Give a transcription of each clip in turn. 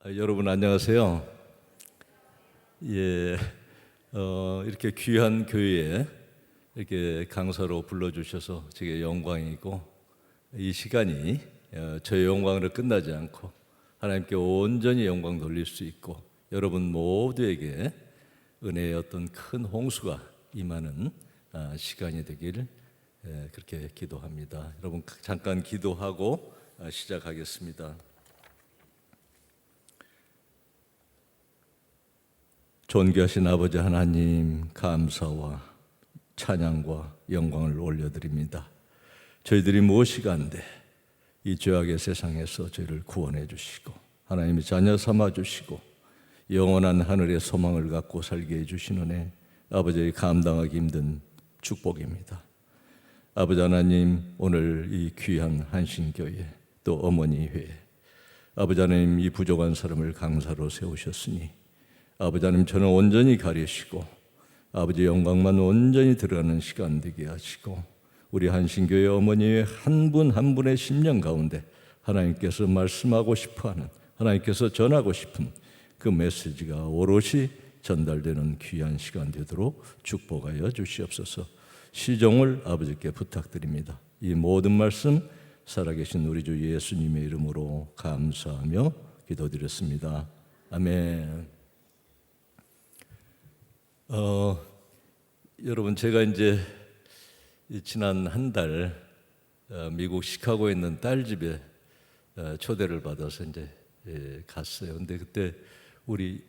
여러분 안녕하세요. 예, 이렇게 귀한 교회에 이렇게 강사로 불러주셔서 제게 영광이고, 이 시간이 저의 영광으로 끝나지 않고 하나님께 온전히 영광 돌릴 수 있고, 여러분 모두에게 은혜의 어떤 큰 홍수가 임하는 시간이 되길 그렇게 기도합니다. 여러분 잠깐 기도하고 시작하겠습니다. 존귀하신 아버지 하나님, 감사와 찬양과 영광을 올려드립니다. 저희들이 무엇이간데 이 죄악의 세상에서 저희를 구원해 주시고 하나님의 자녀 삼아 주시고 영원한 하늘의 소망을 갖고 살게 해주신 은혜, 아버지의 감당하기 힘든 축복입니다. 아버지 하나님, 오늘 이 귀한 한신교회 또 어머니회, 아버지 하나님, 이 부족한 사람을 강사로 세우셨으니 아버지 하나님, 저는 온전히 가리시고 아버지 영광만 온전히 들어가는 시간 되게 하시고, 우리 한신교회 어머니의 한 분 한 분의 심령 가운데 하나님께서 말씀하고 싶어하는, 하나님께서 전하고 싶은 그 메시지가 오롯이 전달되는 귀한 시간 되도록 축복하여 주시옵소서. 시종을 아버지께 부탁드립니다. 이 모든 말씀 살아계신 우리 주 예수님의 이름으로 감사하며 기도드렸습니다. 아멘. 여러분, 제가 이제 지난 한 달 미국 시카고에 있는 딸 집에 초대를 받아서 이제 갔어요. 근데 그때 우리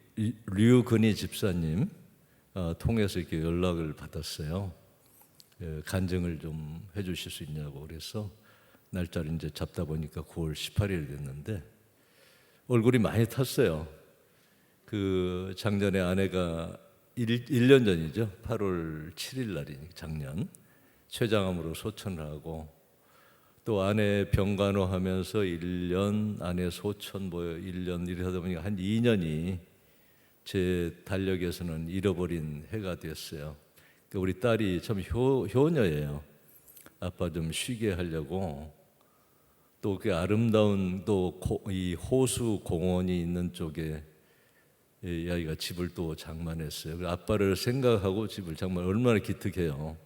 류근희 집사님 통해서 이렇게 연락을 받았어요. 간증을 좀 해주실 수 있냐고. 그래서 날짜를 이제 잡다 보니까 9월 18일 됐는데 얼굴이 많이 탔어요. 그 작년에 아내가 1년 전이죠. 8월 7일 날이니까 작년 췌장암으로 소천을 하고, 또 아내 병간호하면서 1년, 아내 소천 1년 이러다 보니까 한 2년이 제 달력에서는 잃어버린 해가 됐어요. 그러니까 우리 딸이 참 효녀예요. 아빠 좀 쉬게 하려고 또 그 아름다운 또 이 호수 공원이 있는 쪽에 이 아이가 집을 또 장만했어요. 아빠를 생각하고 집을 장만, 얼마나 기특해요.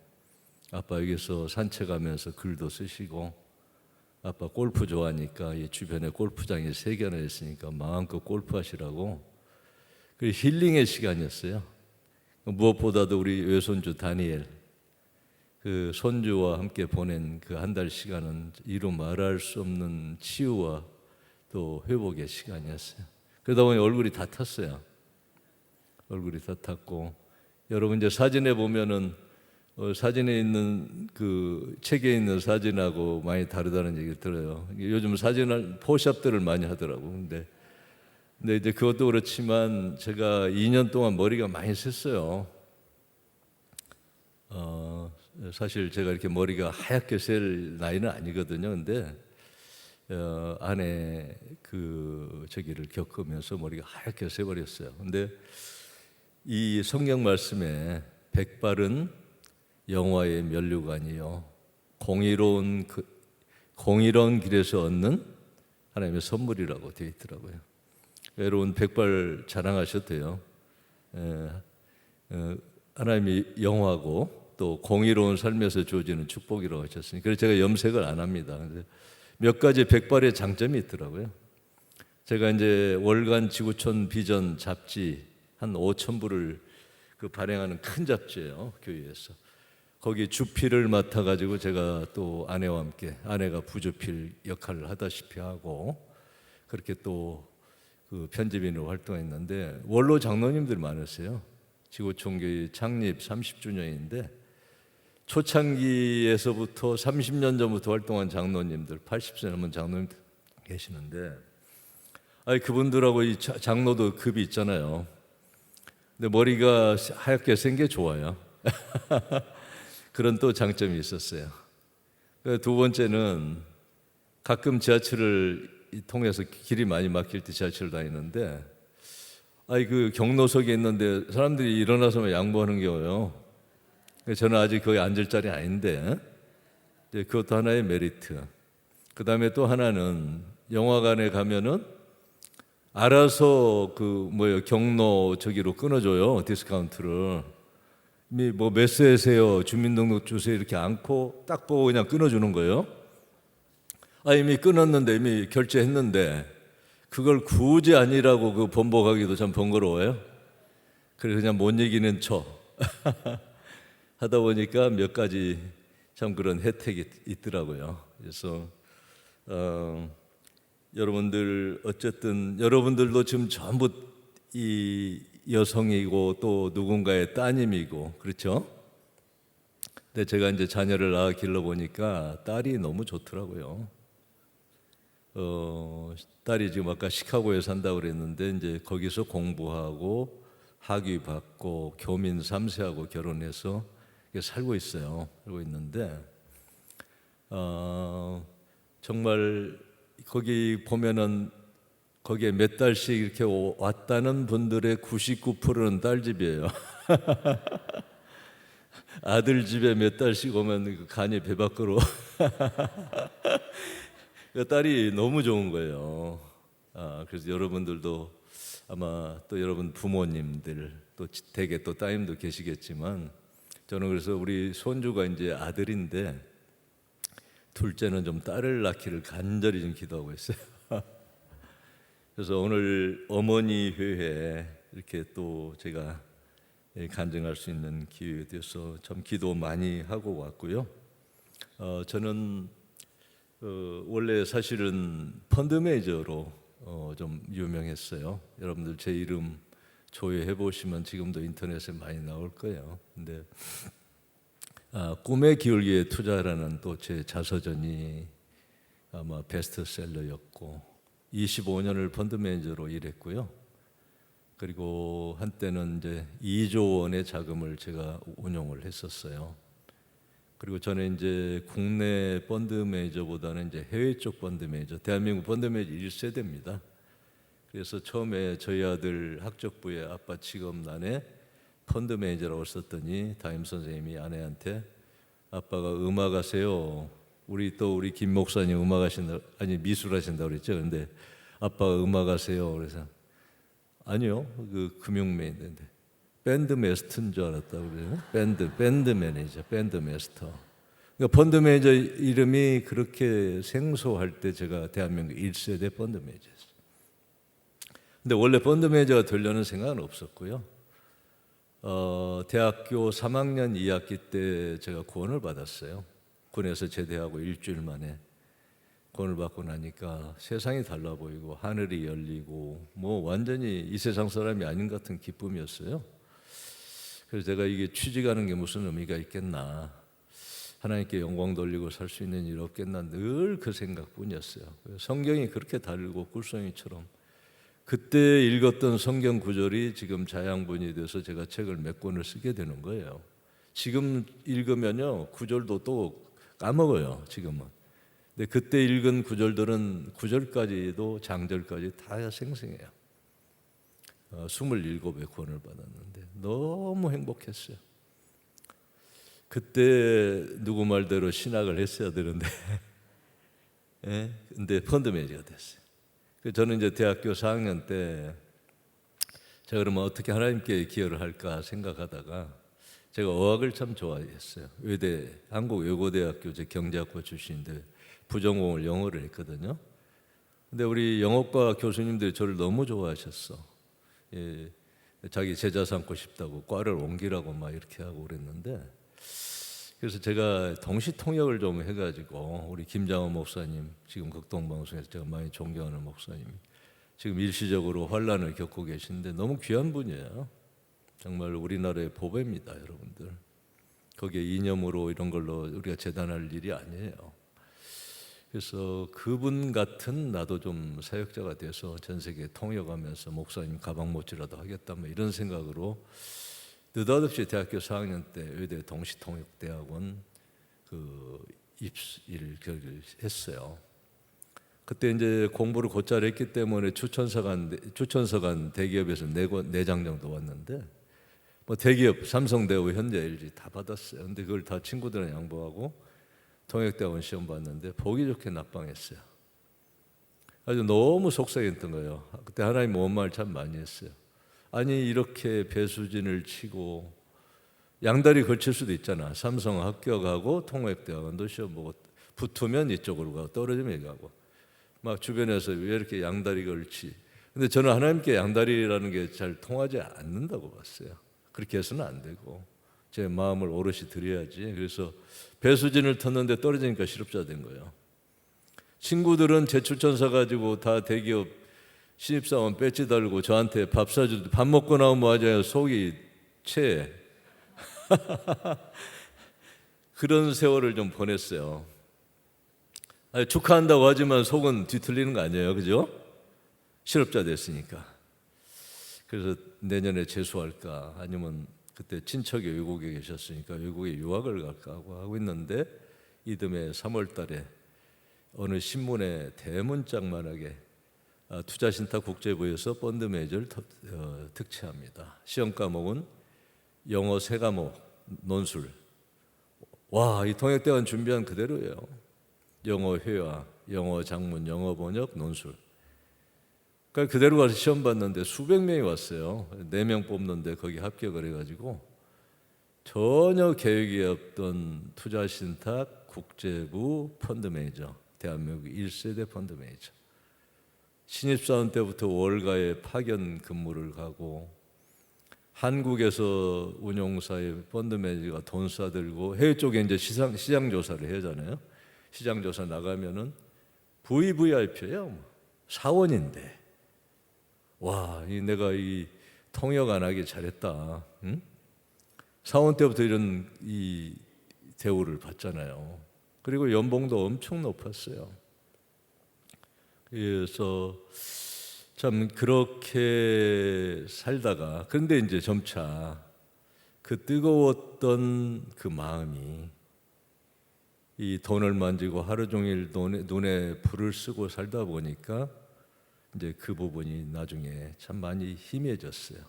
아빠 여기서 산책하면서 글도 쓰시고, 아빠 골프 좋아하니까 이 주변에 골프장이 3개나 있으니까 마음껏 골프하시라고. 그 힐링의 시간이었어요. 무엇보다도 우리 외손주 다니엘, 그 손주와 함께 보낸 그 한 달 시간은 이루 말할 수 없는 치유와 또 회복의 시간이었어요. 그러다 보니 얼굴이 다 탔어요. 얼굴이 다 탔고, 여러분 이제 사진에 보면은 사진에 있는 그 책에 있는 사진하고 많이 다르다는 얘기를 들어요. 요즘 사진을 포샵들을 많이 하더라고. 근데 이제 그것도 그렇지만 제가 2년 동안 머리가 많이 샜어요. 사실 제가 이렇게 머리가 하얗게 셀 나이는 아니거든요. 근데 아내 그 저기를 겪으면서 머리가 하얗게 새버렸어요. 근데 이 성경 말씀에 백발은 영화의 면류관이요 공의로운 길에서 얻는 하나님의 선물이라고 되어 있더라고요. 여러분 백발 자랑하셔도 돼요. 하나님이 영화고 또 공의로운 삶에서 주어지는 축복이라고 하셨으니, 그래서 제가 염색을 안 합니다. 몇 가지 백발의 장점이 있더라고요. 제가 이제 월간 지구촌 비전 잡지 한 5,000부를 그 발행하는 큰 잡지예요, 교회에서. 거기 주필을 맡아가지고 제가 또 아내와 함께, 아내가 부주필 역할을 하다시피 하고 그렇게 또 그 편집인으로 활동했는데, 원로 장로님들이 많으세요. 지구촌교회 창립 30주년인데 초창기에서부터 30년 전부터 활동한 장로님들, 80세 넘은 장로님들 계시는데, 그분들하고 이 장로도 급이 있잖아요. 근데 머리가 하얗게 센 게 좋아요. 그런 또 장점이 있었어요. 두 번째는 가끔 지하철을 통해서 길이 많이 막힐 때 지하철을 다니는데, 그 경로석에 있는데 사람들이 일어나서 양보하는 경우요. 저는 아직 거기 앉을 자리 아닌데, 그것도 하나의 메리트. 그 다음에 또 하나는 영화관에 가면은 알아서 그 뭐요 경로 저기로 끊어줘요, 디스카운트를. 이미 뭐 몇 세세요, 주민등록 주세요 이렇게 않고 딱 보고 그냥 끊어주는 거예요. 아, 이미 끊었는데, 이미 결제했는데 그걸 굳이 아니라고 그 번복하기도 참 번거로워요. 그래서 그냥 못 이기는 척 하다 보니까 몇 가지 참 그런 혜택이 있더라고요. 그래서 여러분들 어쨌든 여러분들도 지금 전부 이 여성이고 또 누군가의 따님이고 그렇죠? 근데 제가 이제 자녀를 낳아 길러 보니까 딸이 너무 좋더라고요. 딸이 지금 아까 시카고에 산다고 그랬는데 이제 거기서 공부하고 학위 받고 교민 3세하고 결혼해서 살고 있어요. 살고 있는데 정말 거기 보면은 거기에 몇 달씩 이렇게 왔다는 분들의 99%는 딸 집이에요. 아들 집에 몇 달씩 오면 그 간이 배 밖으로. 딸이 너무 좋은 거예요. 그래서 여러분들도 아마 또 여러분 부모님들 또 대개 또 따님도 계시겠지만 저는 그래서 우리 손주가 이제 아들인데 둘째는 좀 딸을 낳기를 간절히 좀 기도하고 있어요. 그래서 오늘 어머니 회에 이렇게 또 제가 간증할 수 있는 기회에 대해서 참 기도 많이 하고 왔고요. 저는 원래 사실은 펀드 매니저로 좀 유명했어요. 여러분들 제 이름 조회해 보시면 지금도 인터넷에 많이 나올 거예요. 근데 꿈의 기울기에 투자라는 또 제 자서전이 아마 베스트셀러였고 25년을 펀드 매니저로 일했고요. 그리고 한때는 이제 2조 원의 자금을 제가 운용을 했었어요. 그리고 저는 이제 국내 펀드 매니저보다는 이제 해외 쪽 펀드 매니저, 대한민국 펀드 매니저 1세대입니다. 그래서 처음에 저희 아들 학적부에 아빠 직업란에 펀드 매니저라고 썼더니 담임 선생님이 아내한테 아빠가 음악 하세요. 우리 김 목사님 음악 하신다, 아니 미술 하신다고 그랬죠. 근데 아빠가 음악 하세요. 그래서 아니요, 그 금융맨인데 밴드 매스터인 줄 알았다고 그래요. 밴드 매니저, 밴드 매스터. 그러니까 펀드 매니저 이름이 그렇게 생소할 때 제가 대한민국 1세대 펀드 매니저였어요. 근데 원래 펀드 매니저가 되려는 생각은 없었고요. 대학교 3학년 2학기 때 제가 구원을 받았어요. 군에서 제대하고 일주일 만에 구원을 받고 나니까 세상이 달라 보이고 하늘이 열리고 뭐 완전히 이 세상 사람이 아닌 것 같은 기쁨이었어요. 그래서 제가 이게 취직하는 게 무슨 의미가 있겠나, 하나님께 영광 돌리고 살 수 있는 일 없겠나, 늘 그 생각뿐이었어요. 성경이 그렇게 다르고 꿀송이처럼 그때 읽었던 성경 구절이 지금 자양분이 돼서 제가 책을 몇 권을 쓰게 되는 거예요. 지금 읽으면요 구절도 또 까먹어요 지금은. 근데 그때 읽은 구절들은 구절까지도 장절까지 다 생생해요. 27의 구원을 받았는데 너무 행복했어요. 그때 누구 말대로 신학을 했어야 되는데 예? 근데 펀드 매니저가 됐어요. 저는 이제 대학교 4학년 때 제가 그러면 어떻게 하나님께 기여를 할까 생각하다가 제가 어학을 참 좋아했어요. 외대, 한국외고대학교 제 경제학과 출신인데 부전공을 영어를 했거든요. 근데 우리 영어과 교수님들이 저를 너무 좋아하셨어. 예, 자기 제자 삼고 싶다고 과를 옮기라고 막 이렇게 하고 그랬는데, 그래서 제가 동시 통역을 좀 해가지고 우리 김장원 목사님, 지금 극동방송에서 제가 많이 존경하는 목사님, 지금 일시적으로 환란을 겪고 계신데 너무 귀한 분이에요. 정말 우리나라의 보배입니다, 여러분들. 거기에 이념으로 이런 걸로 우리가 재단할 일이 아니에요. 그래서 그분 같은 나도 좀 사역자가 돼서 전 세계 통역하면서 목사님 가방 못지라도 하겠다, 뭐 이런 생각으로 느닷없이 대학교 4학년 때 의대 동시통역대학원 그 입시를 했어요. 그때 이제 공부를 곧잘 했기 때문에 추천서간 대기업에서 4장 정도 왔는데, 뭐 대기업 삼성대우, 현대, LG 다 받았어요. 근데 그걸 다 친구들은 양보하고 통역대학원 시험 봤는데 보기 좋게 낙방했어요. 아주 너무 속상했던 거예요. 그때 하나님 뭔 말 참 많이 했어요. 아니 이렇게 배수진을 치고 양다리 걸칠 수도 있잖아. 삼성 합격하고 통합대학원도 시험 보고 붙으면 이쪽으로 가고 떨어지면 여기 가고 막 주변에서 왜 이렇게 양다리 걸치. 근데 저는 하나님께 양다리라는 게 잘 통하지 않는다고 봤어요. 그렇게 해서는 안 되고 제 마음을 오롯이 드려야지. 그래서 배수진을 텄는데 떨어지니까 실업자 된 거예요. 친구들은 제출천사 가지고 다 대기업 신입사원 배지 달고 저한테 밥 사주도 밥 먹고 나오면 맞아요. 속이 채. 그런 세월을 좀 보냈어요. 아니, 축하한다고 하지만 속은 뒤틀리는 거 아니에요, 그죠? 실업자 됐으니까. 그래서 내년에 재수할까 아니면 그때 친척이 외국에 계셨으니까 외국에 유학을 갈까 하고 있는데 이듬해 3월 달에 어느 신문에 대문짝만하게 투자신탁 국제부에서 펀드 매니저를 특채합니다. 시험 과목은 영어 3과목 논술. 와, 이 통역대원 준비한 그대로예요. 영어 회화, 영어 작문, 영어 번역, 논술. 그러니까 그대로 가서 시험 봤는데 수백 명이 왔어요. 4명 뽑는데 거기 합격을 해가지고 전혀 계획이 없던 투자신탁 국제부 펀드 매니저, 대한민국 1세대 펀드 매니저. 신입사원 때부터 월가에 파견 근무를 가고 한국에서 운용사의 펀드 매니저가 돈 싸들고 해외 쪽에 이제 시장 조사를 해야 하잖아요. 시장 조사 나가면은 VVIP예요. 사원인데. 와, 내가 이 통역 안 하기 잘했다. 응? 사원 때부터 이런 이 대우를 받잖아요. 그리고 연봉도 엄청 높았어요. 그래서 참 그렇게 살다가 그런데 이제 점차 그 뜨거웠던 그 마음이 이 돈을 만지고 하루 종일 눈에 불을 쓰고 살다 보니까 이제 그 부분이 나중에 참 많이 희미해졌어요.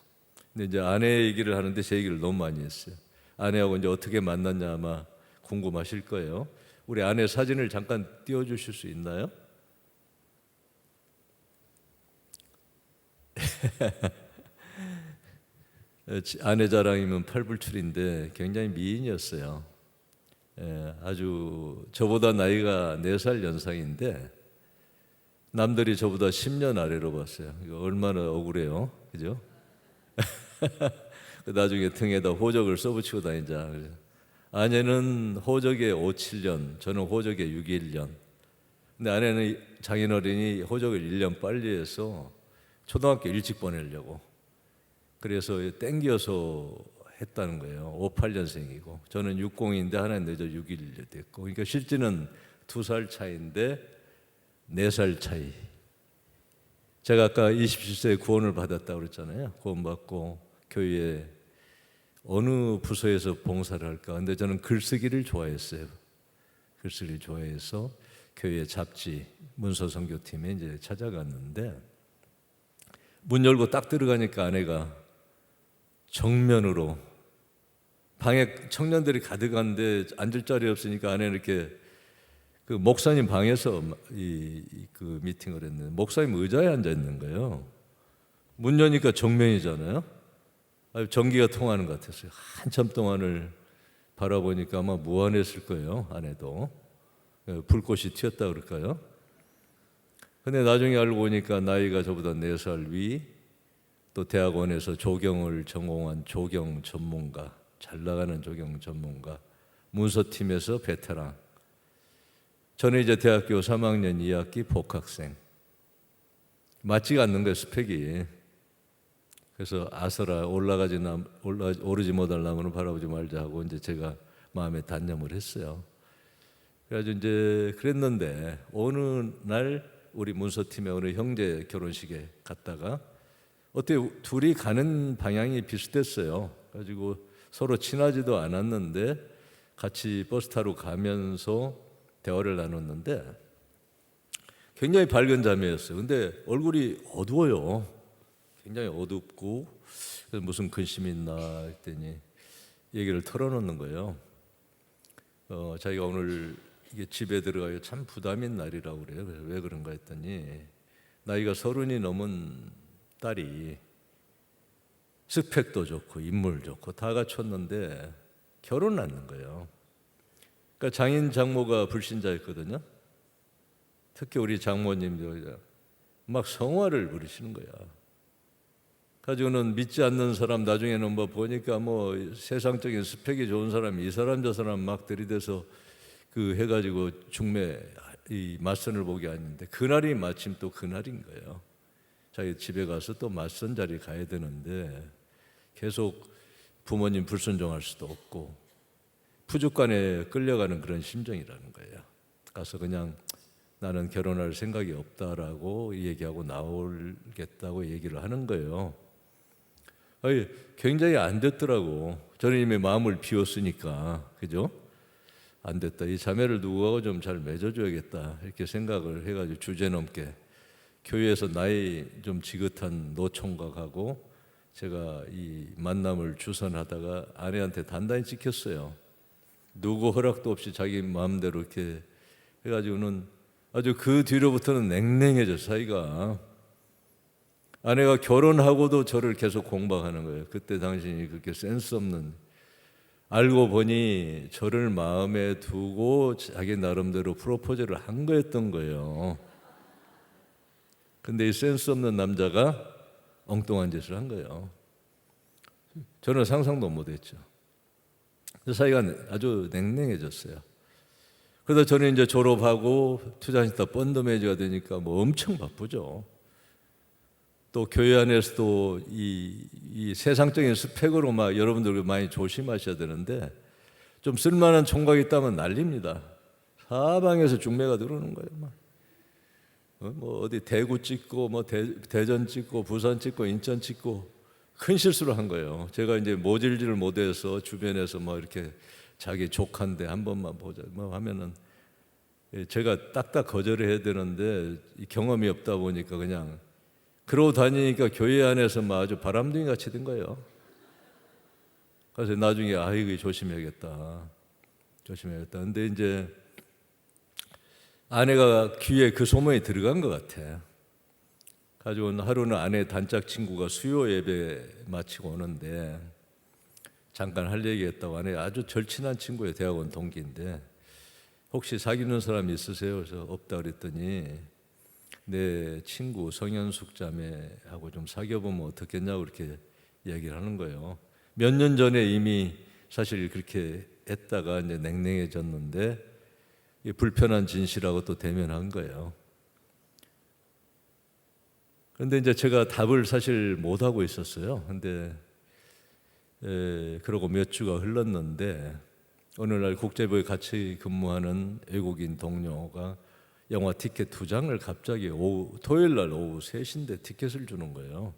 근데 이제 아내 얘기를 하는데 제 얘기를 너무 많이 했어요. 아내하고 이제 어떻게 만났냐 아마 궁금하실 거예요. 우리 아내 사진을 잠깐 띄워주실 수 있나요? 아내 자랑이면 팔불출인데 굉장히 미인이었어요. 아주 저보다 나이가 4살 연상인데 남들이 저보다 10년 아래로 봤어요. 이거 얼마나 억울해요, 그죠? 나중에 등에다 호적을 써붙이고 다니자. 아내는 호적에 5, 7년, 저는 호적에 6, 1년. 근데 아내는 장인어른이 호적을 1년 빨리 해서 초등학교 일찍 보내려고. 그래서 땡겨서 했다는 거예요. 58년생이고 저는 60인데 하나 늦어 61 됐고. 그러니까 실제는 2살 차이인데 4살 차이. 제가 아까 27세에 구원을 받았다고 그랬잖아요. 구원받고 교회에 어느 부서에서 봉사를 할까. 근데 저는 글쓰기를 좋아했어요. 글쓰기를 좋아해서 교회 잡지 문서선교팀에 이제 찾아갔는데 문 열고 딱 들어가니까 아내가 정면으로 방에 청년들이 가득한데 앉을 자리 없으니까 아내는 이렇게 그 목사님 방에서 그 미팅을 했는데 목사님 의자에 앉아 있는 거예요. 문 여니까 정면이잖아요. 전기가 통하는 것 같았어요. 한참 동안을 바라보니까 아마 무안했을 거예요. 아내도 불꽃이 튀었다 그럴까요? 근데 나중에 알고 보니까 나이가 저보다 4살 위, 또 대학원에서 조경을 전공한 조경 전문가, 잘 나가는 조경 전문가, 문서팀에서 베테랑. 저는 이제 대학교 3학년 2학기 복학생. 맞지가 않는 거예요, 스펙이. 그래서 아서라 오르지 못할 나무는 바라보지 말자 하고 이제 제가 마음에 단념을 했어요. 그래가지고 이제 그랬는데 어느 날 우리 문서팀의 어느 형제 결혼식에 갔다가 어떻게 둘이 가는 방향이 비슷했어요. 그래가지고 서로 친하지도 않았는데 같이 버스 타러 가면서 대화를 나눴는데 굉장히 밝은 자매였어요. 근데 얼굴이 어두워요. 굉장히 어둡고 그래서 무슨 근심이 있나 했더니 얘기를 털어놓는 거예요. 자기가 오늘 이게 집에 들어가요 참 부담인 날이라고 그래요. 그래서 왜 그런가 했더니 나이가 30이 넘은 딸이 스펙도 좋고 인물 좋고 다 갖췄는데 결혼을 안 하는 거예요. 그러니까 장인 장모가 불신자였거든요. 특히 우리 장모님도 막 성화를 부리시는 거야. 가지고는 믿지 않는 사람 나중에는 뭐 보니까 뭐 세상적인 스펙이 좋은 사람이 이 사람 저 사람 막 들이대서 그 해가지고 중매 이 맞선을 보게 하는데 그날이 마침 또 그날인 거예요. 자기 집에 가서 또 맞선 자리에 가야 되는데 계속 부모님 불순종할 수도 없고 부족간에 끌려가는 그런 심정이라는 거예요. 가서 그냥 나는 결혼할 생각이 없다라고 얘기하고 나오겠다고 얘기를 하는 거예요. 아니, 굉장히 안 됐더라고. 저는 이미 마음을 비웠으니까, 그죠? 안 됐다. 이 자매를 누구하고 좀 잘 맺어줘야겠다 이렇게 생각을 해가지고 주제넘게 교회에서 나이 좀 지긋한 노총각하고 제가 이 만남을 주선하다가 아내한테 단단히 찍혔어요. 누구 허락도 없이 자기 마음대로 이렇게 해가지고는 아주 그 뒤로부터는 냉랭해져 사이가. 아내가 결혼하고도 저를 계속 공박하는 거예요. 그때 당신이 그렇게 센스 없는, 알고 보니 저를 마음에 두고 자기 나름대로 프로포즈를 한 거였던 거예요. 근데 이 센스 없는 남자가 엉뚱한 짓을 한 거예요. 저는 상상도 못했죠. 그 사이가 아주 냉랭해졌어요. 그러다 저는 이제 졸업하고 투자했다 펀드매니저가 되니까 뭐 엄청 바쁘죠. 또 교회 안에서도 이 세상적인 스펙으로 막 여러분들 많이 조심하셔야 되는데 좀 쓸만한 총각이 있다면 난립니다. 사방에서 중매가 들어오는 거예요. 뭐 어디 대구 찍고 뭐 대전 찍고 부산 찍고 인천 찍고 큰 실수를 한 거예요. 제가 이제 모질지를 못해서 주변에서 뭐 이렇게 자기 조카인데 한 번만 보자 뭐 하면은 제가 딱딱 거절을 해야 되는데 경험이 없다 보니까 그냥 그러고 다니니까 교회 안에서 막 아주 바람둥이 같이 된 거예요. 그래서 나중에 이거 조심해야겠다. 근데 이제 아내가 귀에 그 소문이 들어간 것 같아. 가지고 하루는 아내 단짝 친구가 수요 예배 마치고 오는데 잠깐 할 얘기 했다고. 아내 아주 절친한 친구예요. 대학원 동기인데 혹시 사귀는 사람 있으세요? 그래서 없다 그랬더니 내 친구 성현숙 자매하고 좀 사귀어보면 어떻겠냐고 그렇게 얘기를 하는 거예요. 몇 년 전에 이미 사실 그렇게 했다가 이제 냉랭해졌는데 불편한 진실하고 또 대면한 거예요. 그런데 이제 제가 답을 사실 못 하고 있었어요. 근데 그러고 몇 주가 흘렀는데 어느 날 국제부에 같이 근무하는 외국인 동료가 영화 티켓 2장을 갑자기 토요일 날 오후 3시인데 티켓을 주는 거예요.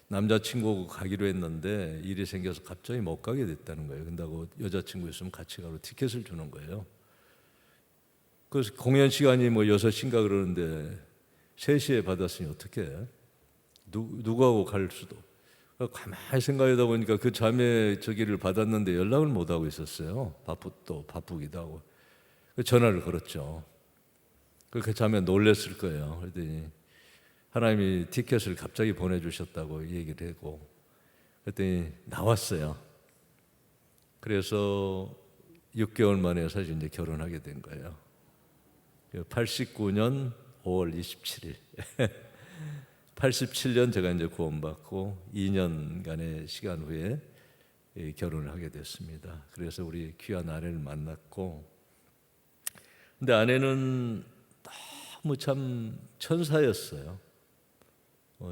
남자친구하고 가기로 했는데 일이 생겨서 갑자기 못 가게 됐다는 거예요. 근다고 여자친구 있으면 같이 가로 티켓을 주는 거예요. 그래서 공연 시간이 뭐 6시인가 그러는데 3시에 받았으니 어떻게 해? 누구하고 갈 수도. 가만히 생각하다 보니까 그 자매 저기를 받았는데 연락을 못 하고 있었어요. 바쁘기도 하고. 전화를 걸었죠. 그 자매 놀랬을 거예요. 그랬더니 하나님이 티켓을 갑자기 보내주셨다고 얘기를 하고 그랬더니 나왔어요. 그래서 6개월 만에 사실 이제 결혼하게 된 거예요. 89년 5월 27일 87년 제가 이제 구원받고 2년간의 시간 후에 결혼을 하게 됐습니다. 그래서 우리 귀한 아내를 만났고, 근데 아내는 너무 참 천사였어요.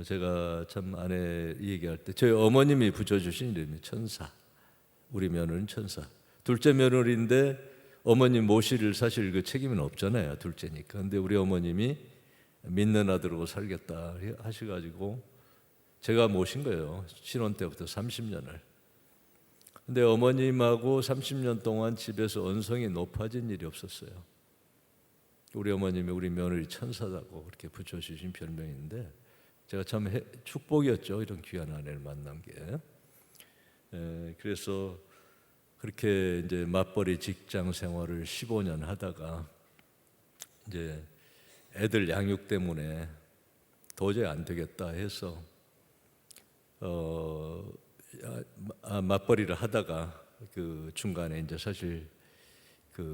제가 참 아내 얘기할 때 저희 어머님이 붙여주신 이름이 천사. 우리 며느리는 천사. 둘째 며느리인데 어머님 모실 사실 그 책임은 없잖아요. 둘째니까. 근데 우리 어머님이 믿는 아들하고 살겠다 하셔가지고 제가 모신 거예요. 신혼 때부터 30년을. 근데 어머님하고 30년 동안 집에서 언성이 높아진 일이 없었어요. 우리 어머님이 우리 며느리 천사다고 그렇게 붙여주신 별명인데 제가 참 축복이었죠. 이런 귀한 아내를 만난 게. 그래서 그렇게 이제 맞벌이 직장 생활을 15년 하다가 이제 애들 양육 때문에 도저히 안 되겠다 해서 맞벌이를 하다가 그 중간에 이제 사실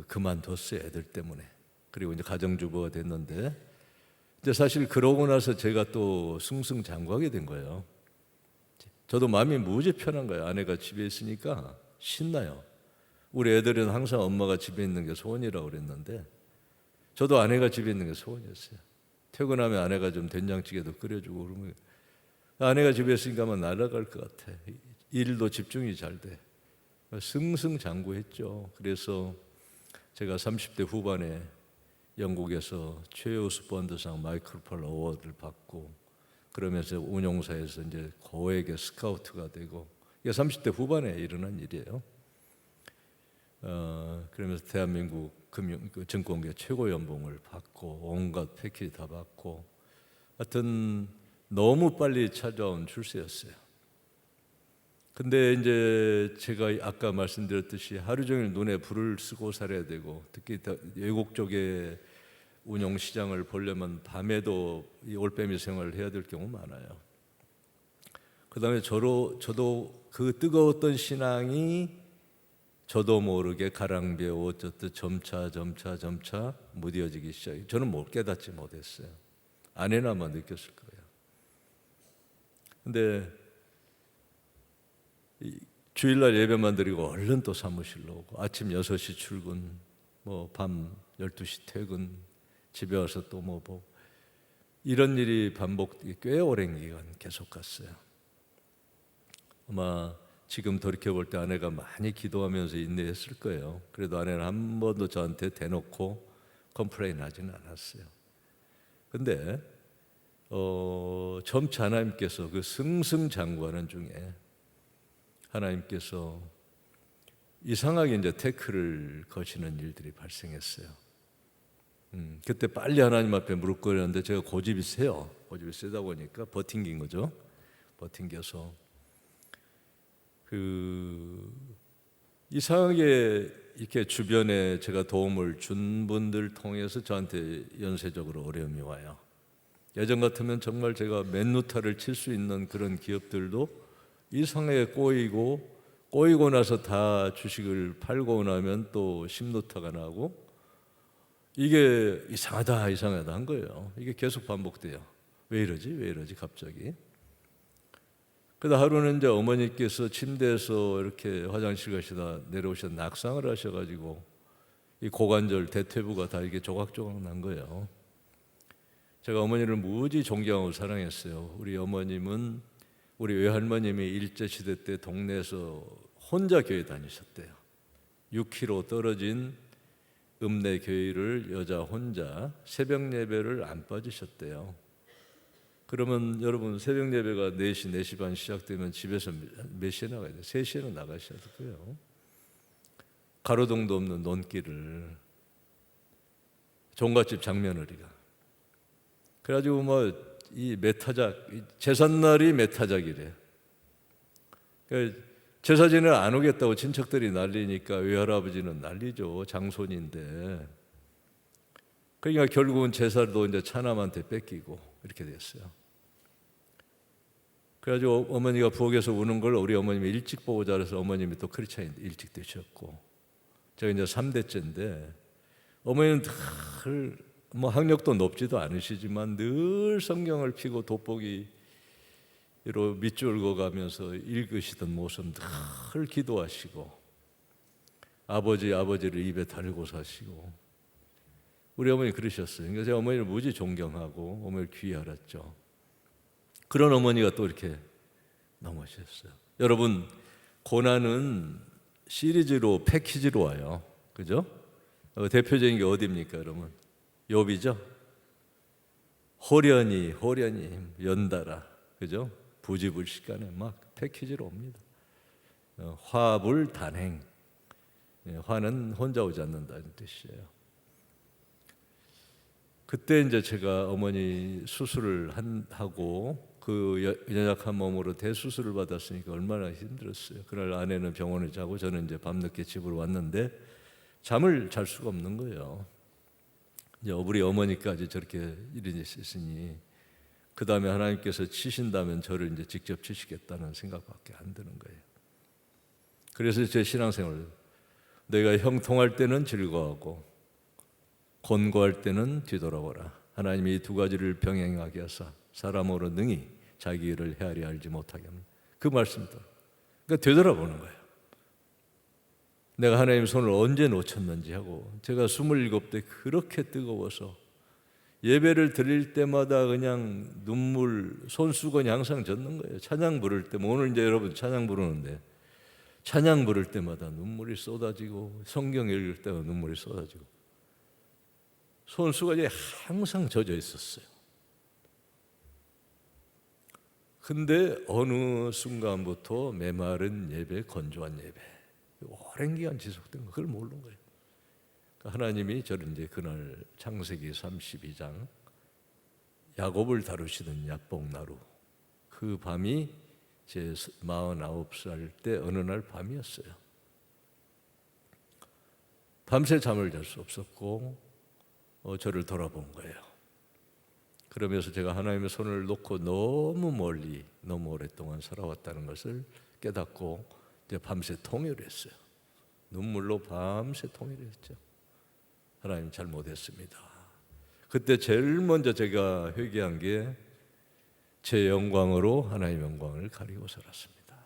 그만뒀어요, 애들 때문에. 그리고 이제 가정주부가 됐는데, 이제 사실 그러고 나서 제가 또 승승장구하게 된 거예요. 저도 마음이 무지 편한 거예요. 아내가 집에 있으니까 신나요. 우리 애들은 항상 엄마가 집에 있는 게 소원이라고 그랬는데, 저도 아내가 집에 있는 게 소원이었어요. 퇴근하면 아내가 좀 된장찌개도 끓여주고 그러면 아내가 집에 있으니까 아마 날아갈 것 같아. 일도 집중이 잘 돼. 승승장구했죠. 그래서 제가 30대 후반에 영국에서 최우수 펀드상 마이클 펄 어워드를 받고, 그러면서 운용사에서 이제 고액의 스카우트가 되고, 이게 30대 후반에 일어난 일이에요. 그러면서 대한민국 증권계 최고 연봉을 받고 온갖 패키지 다 받고, 하여튼 너무 빨리 찾아온 출세였어요. 근데 이제 제가 아까 말씀드렸듯이 하루 종일 눈에 불을 쓰고 살아야 되고, 특히 외국 쪽에 운용 시장을 보려면 밤에도 이 올빼미 생활을 해야 될 경우 많아요. 그다음에 저도 그 뜨거웠던 신앙이 저도 모르게 가랑비에 어쩌듯 점차 무뎌지기 시작해요. 저는 못 깨닫지 못했어요. 아내는 아마 느꼈을 거예요. 근데 주일날 예배만 드리고 얼른 또 사무실로 오고, 아침 6시 출근, 밤 12시 퇴근, 집에 와서 또 보고, 이런 일이 반복되기 꽤 오랜 기간 계속 갔어요. 아마 지금 돌이켜볼 때 아내가 많이 기도하면서 인내했을 거예요. 그래도 아내는 한 번도 저한테 대놓고 컴플레인 하지는 않았어요. 근데 점차 하나님께서 그 승승장구하는 중에 하나님께서 이상하게 이제 태클을 거시는 일들이 발생했어요. 그때 빨리 하나님 앞에 무릎 꿇었는데 제가 고집이 세요. 고집이 세다 보니까 버틴긴 거죠. 버틴겨서 이상하게 이렇게 주변에 제가 도움을 준 분들 통해서 저한테 연쇄적으로 어려움이 와요. 예전 같으면 정말 제가 맨누타를 칠 수 있는 그런 기업들도 이상하게 꼬이고 나서 다 주식을 팔고 나면 또 심누타가 나고, 이게 이상하다 한 거예요. 이게 계속 반복돼요. 왜 이러지 갑자기. 그러다 하루는 이제 어머니께서 침대에서 이렇게 화장실 가시다 내려오셔서 낙상을 하셔가지고 이 고관절 대퇴부가 다 이게 조각조각 난 거예요. 제가 어머니를 무지 존경하고 사랑했어요. 우리 어머님은, 우리 외할머님이 일제시대 때 동네에서 혼자 교회 다니셨대요. 6km 떨어진 읍내 교회를 여자 혼자 새벽 예배를 안 빠지셨대요. 그러면 여러분, 새벽 예배가 4시 반 시작되면 집에서 몇 시에 나가야 돼요? 3시에는 나가셔야 돼요. 가로등도 없는 논길을 종갓집 장며느리가. 그래가지고 이 메타작, 제삿날이 메타작이래요. 제사 지내러 안 오겠다고 친척들이 난리니까 외할아버지는 난리죠. 장손인데. 그러니까 결국은 제사도 이제 차남한테 뺏기고 이렇게 됐어요. 그래가지고 어머니가 부엌에서 우는 걸 우리 어머님이 일찍 보고 자라서 어머님이 또 크리스찬 일찍 되셨고, 제가 이제 3대째인데 어머니는 늘 학력도 높지도 않으시지만 늘 성경을 펴고 돋보기로 밑줄 그어가면서 읽으시던 모습 늘 기도하시고, 아버지를 입에 달고 사시고, 우리 어머니 그러셨어요. 그러니까 제가 어머니를 무지 존경하고 어머니를 귀히 알았죠. 그런 어머니가 또 이렇게 넘어지셨어요. 여러분, 고난은 시리즈로 패키지로 와요. 그죠? 대표적인 게 어디입니까, 여러분? 욥이죠. 호련히 연달아, 그죠? 부지불식간에 막 패키지로 옵니다. 화불단행, 화는 혼자 오지 않는다는 뜻이에요. 그때 이제 제가 어머니 수술을 하고 그 연약한 몸으로 대수술을 받았으니까 얼마나 힘들었어요. 그날 아내는 병원에 자고 저는 이제 밤늦게 집으로 왔는데 잠을 잘 수가 없는 거예요. 이제 우리 어머니까지 저렇게 일이 있으니 그 다음에 하나님께서 치신다면 저를 이제 직접 치시겠다는 생각밖에 안 드는 거예요. 그래서 제 신앙생활, 내가 형통할 때는 즐거워하고 곤고할 때는 뒤돌아보라. 하나님이 이 두 가지를 병행하게 하사 사람으로 능히 자기 일을 헤아려 알지 못하게 합니다. 그 말씀도 그러니까 되돌아보는 거예요. 내가 하나님 손을 언제 놓쳤는지 하고, 제가 27대 그렇게 뜨거워서 예배를 드릴 때마다 그냥 눈물, 손수건이 항상 젖는 거예요. 찬양 부를 때, 오늘 이제 여러분 찬양 부르는데 찬양 부를 때마다 눈물이 쏟아지고, 성경 읽을 때마다 눈물이 쏟아지고, 손수건이 항상 젖어 있었어요. 근데 어느 순간부터 메마른 예배, 건조한 예배, 오랜 기간 지속된 거, 그걸 모르는 거예요. 하나님이 저를 이제 그날 창세기 32장 야곱을 다루시는 야복나루, 그 밤이 제 49살 때 어느 날 밤이었어요. 밤새 잠을 잘 수 없었고 저를 돌아본 거예요. 그러면서 제가 하나님의 손을 놓고 너무 멀리, 너무 오랫동안 살아왔다는 것을 깨닫고 이제 밤새 통회를 했어요. 눈물로 밤새 통회를 했죠. 하나님 잘못했습니다. 그때 제일 먼저 제가 회개한 게 제 영광으로 하나님의 영광을 가리고 살았습니다.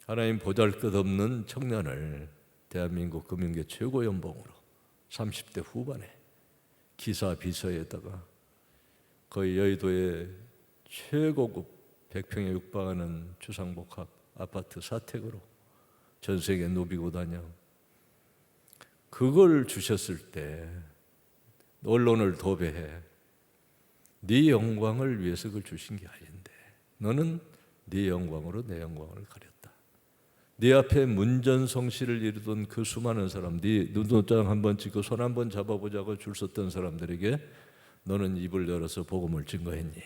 하나님 보잘것없는 청년을 대한민국 금융계 최고 연봉으로 30대 후반에 기사 비서에다가 거의 여의도의 최고급 100평에 육박하는 주상복합 아파트 사택으로 전 세계 누비고 다녀, 그걸 주셨을 때 언론을 도배해 네 영광을 위해서 그걸 주신 게 아닌데 너는 네 영광으로 내 영광을 가렸다. 네 앞에 문전성시를 이루던 그 수많은 사람, 네 눈도장 한번 찍고 손 한번 잡아보자고 줄 섰던 사람들에게 너는 입을 열어서 복음을 증거했니?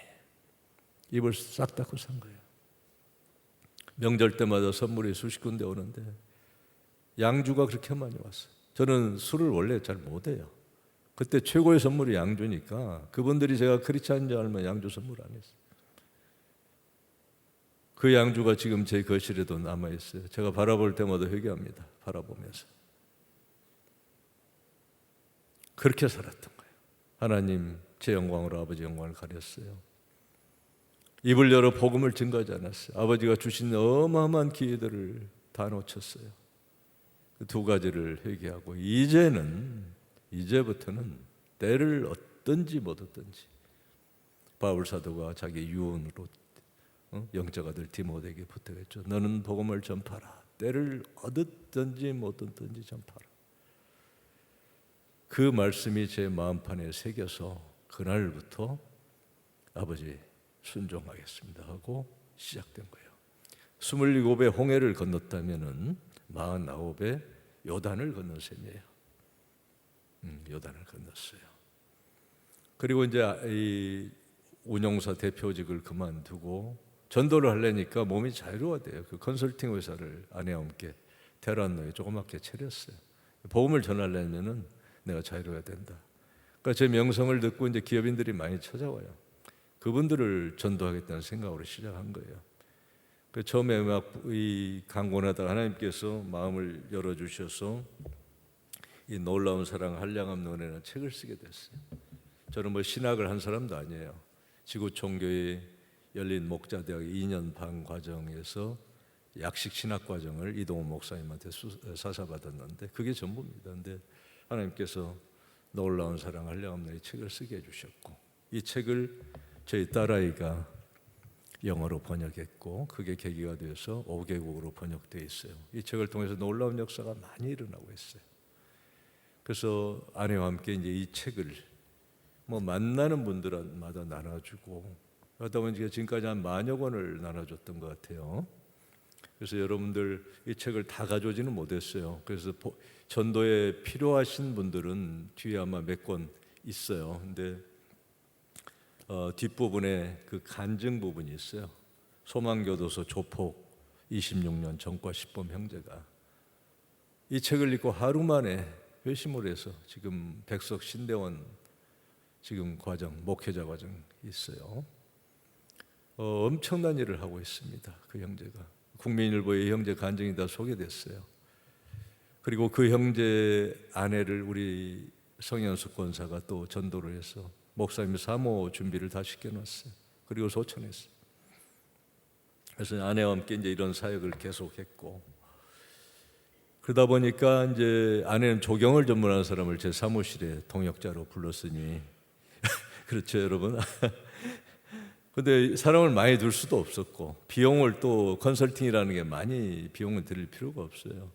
입을 싹 닫고 산 거예요. 명절 때마다 선물이 수십 군데 오는데 양주가 그렇게 많이 왔어요. 저는 술을 원래 잘 못해요. 그때 최고의 선물이 양주니까 그분들이 제가 크리스찬인 줄 알면 양주 선물 안 했어요. 그 양주가 지금 제 거실에도 남아있어요. 제가 바라볼 때마다 회개합니다. 바라보면서. 그렇게 살았던 거예요. 하나님 제 영광으로 아버지 영광을 가렸어요. 입을 열어 복음을 증거하지 않았어요. 아버지가 주신 어마어마한 기회들을 다 놓쳤어요. 그 두 가지를 회개하고 이제부터는 때를 얻든지 못 얻든지, 바울 사도가 자기 유언으로 영적 아들 디모데에게 부탁했죠. 너는 복음을 전파라. 때를 얻든지 못 얻든지 전파라. 그 말씀이 제 마음판에 새겨서 그날부터 아버지 순종하겠습니다 하고 시작된 거예요. 27의 홍해를 건넜다면은 49의 요단을 건넌 셈이에요. 요단을 건넜어요. 그리고 이제 이 운용사 대표직을 그만두고 전도를 하려니까 몸이 자유로워야 그 컨설팅 회사를 아내와 함께 테란노에 조그맣게 차렸어요. 복음을 전하려면은 내가 자유로워야 된다. 그러니까 제 명성을 듣고 이제 기업인들이 많이 찾아와요. 그분들을 전도하겠다는 생각으로 시작한 거예요. 그 처음에 막 이 강권하다가 하나님께서 마음을 열어주셔서 이 놀라운 사랑 한량암론이라는 책을 쓰게 됐어요. 저는 뭐 신학을 한 사람도 아니에요. 지구촌교회 열린 목자대학 2년 반 과정에서 약식 신학 과정을 이동호 목사님한테 사사받았는데 그게 전부입니다. 근데 하나님께서 놀라운 사랑 한량암론 이 책을 쓰게 해주셨고, 이 책을 저희 딸아이가 영어로 번역했고 그게 계기가 되어서 5개국어로 번역되어 있어요. 이 책을 통해서 놀라운 역사가 많이 일어나고 있어요. 그래서 아내와 함께 이제 이 책을 뭐 만나는 분들마다 나눠주고, 그러다 보니까 지금까지 한 10,000여 권을 나눠줬던 것 같아요. 그래서 여러분들 이 책을 다 가져오지는 못했어요. 그래서 전도에 필요하신 분들은 뒤에 아마 몇 권 있어요. 근데 뒷부분에 그 간증 부분이 있어요. 소망교도소 조폭 26년 전과 10범 형제가 이 책을 읽고 하루 만에 회심을 해서 지금 백석 신대원 지금 과정, 목회자 과정 있어요. 엄청난 일을 하고 있습니다. 그 형제가 국민일보에 형제 간증이 다 소개됐어요. 그리고 그 형제 아내를 우리 성현숙 권사가 또 전도를 해서 목사님 사모 준비를 다 시켜놨어요. 그리고 소천했어요. 그래서 아내와 함께 이제 이런 사역을 계속했고, 그러다 보니까 이제 아내는 조경을 전문하는 사람을 제 사무실에 동역자로 불렀으니 그렇죠, 여러분. 근데 사람을 많이 둘 수도 없었고, 비용을 또 컨설팅이라는 게 많이 비용을 드릴 필요가 없어요.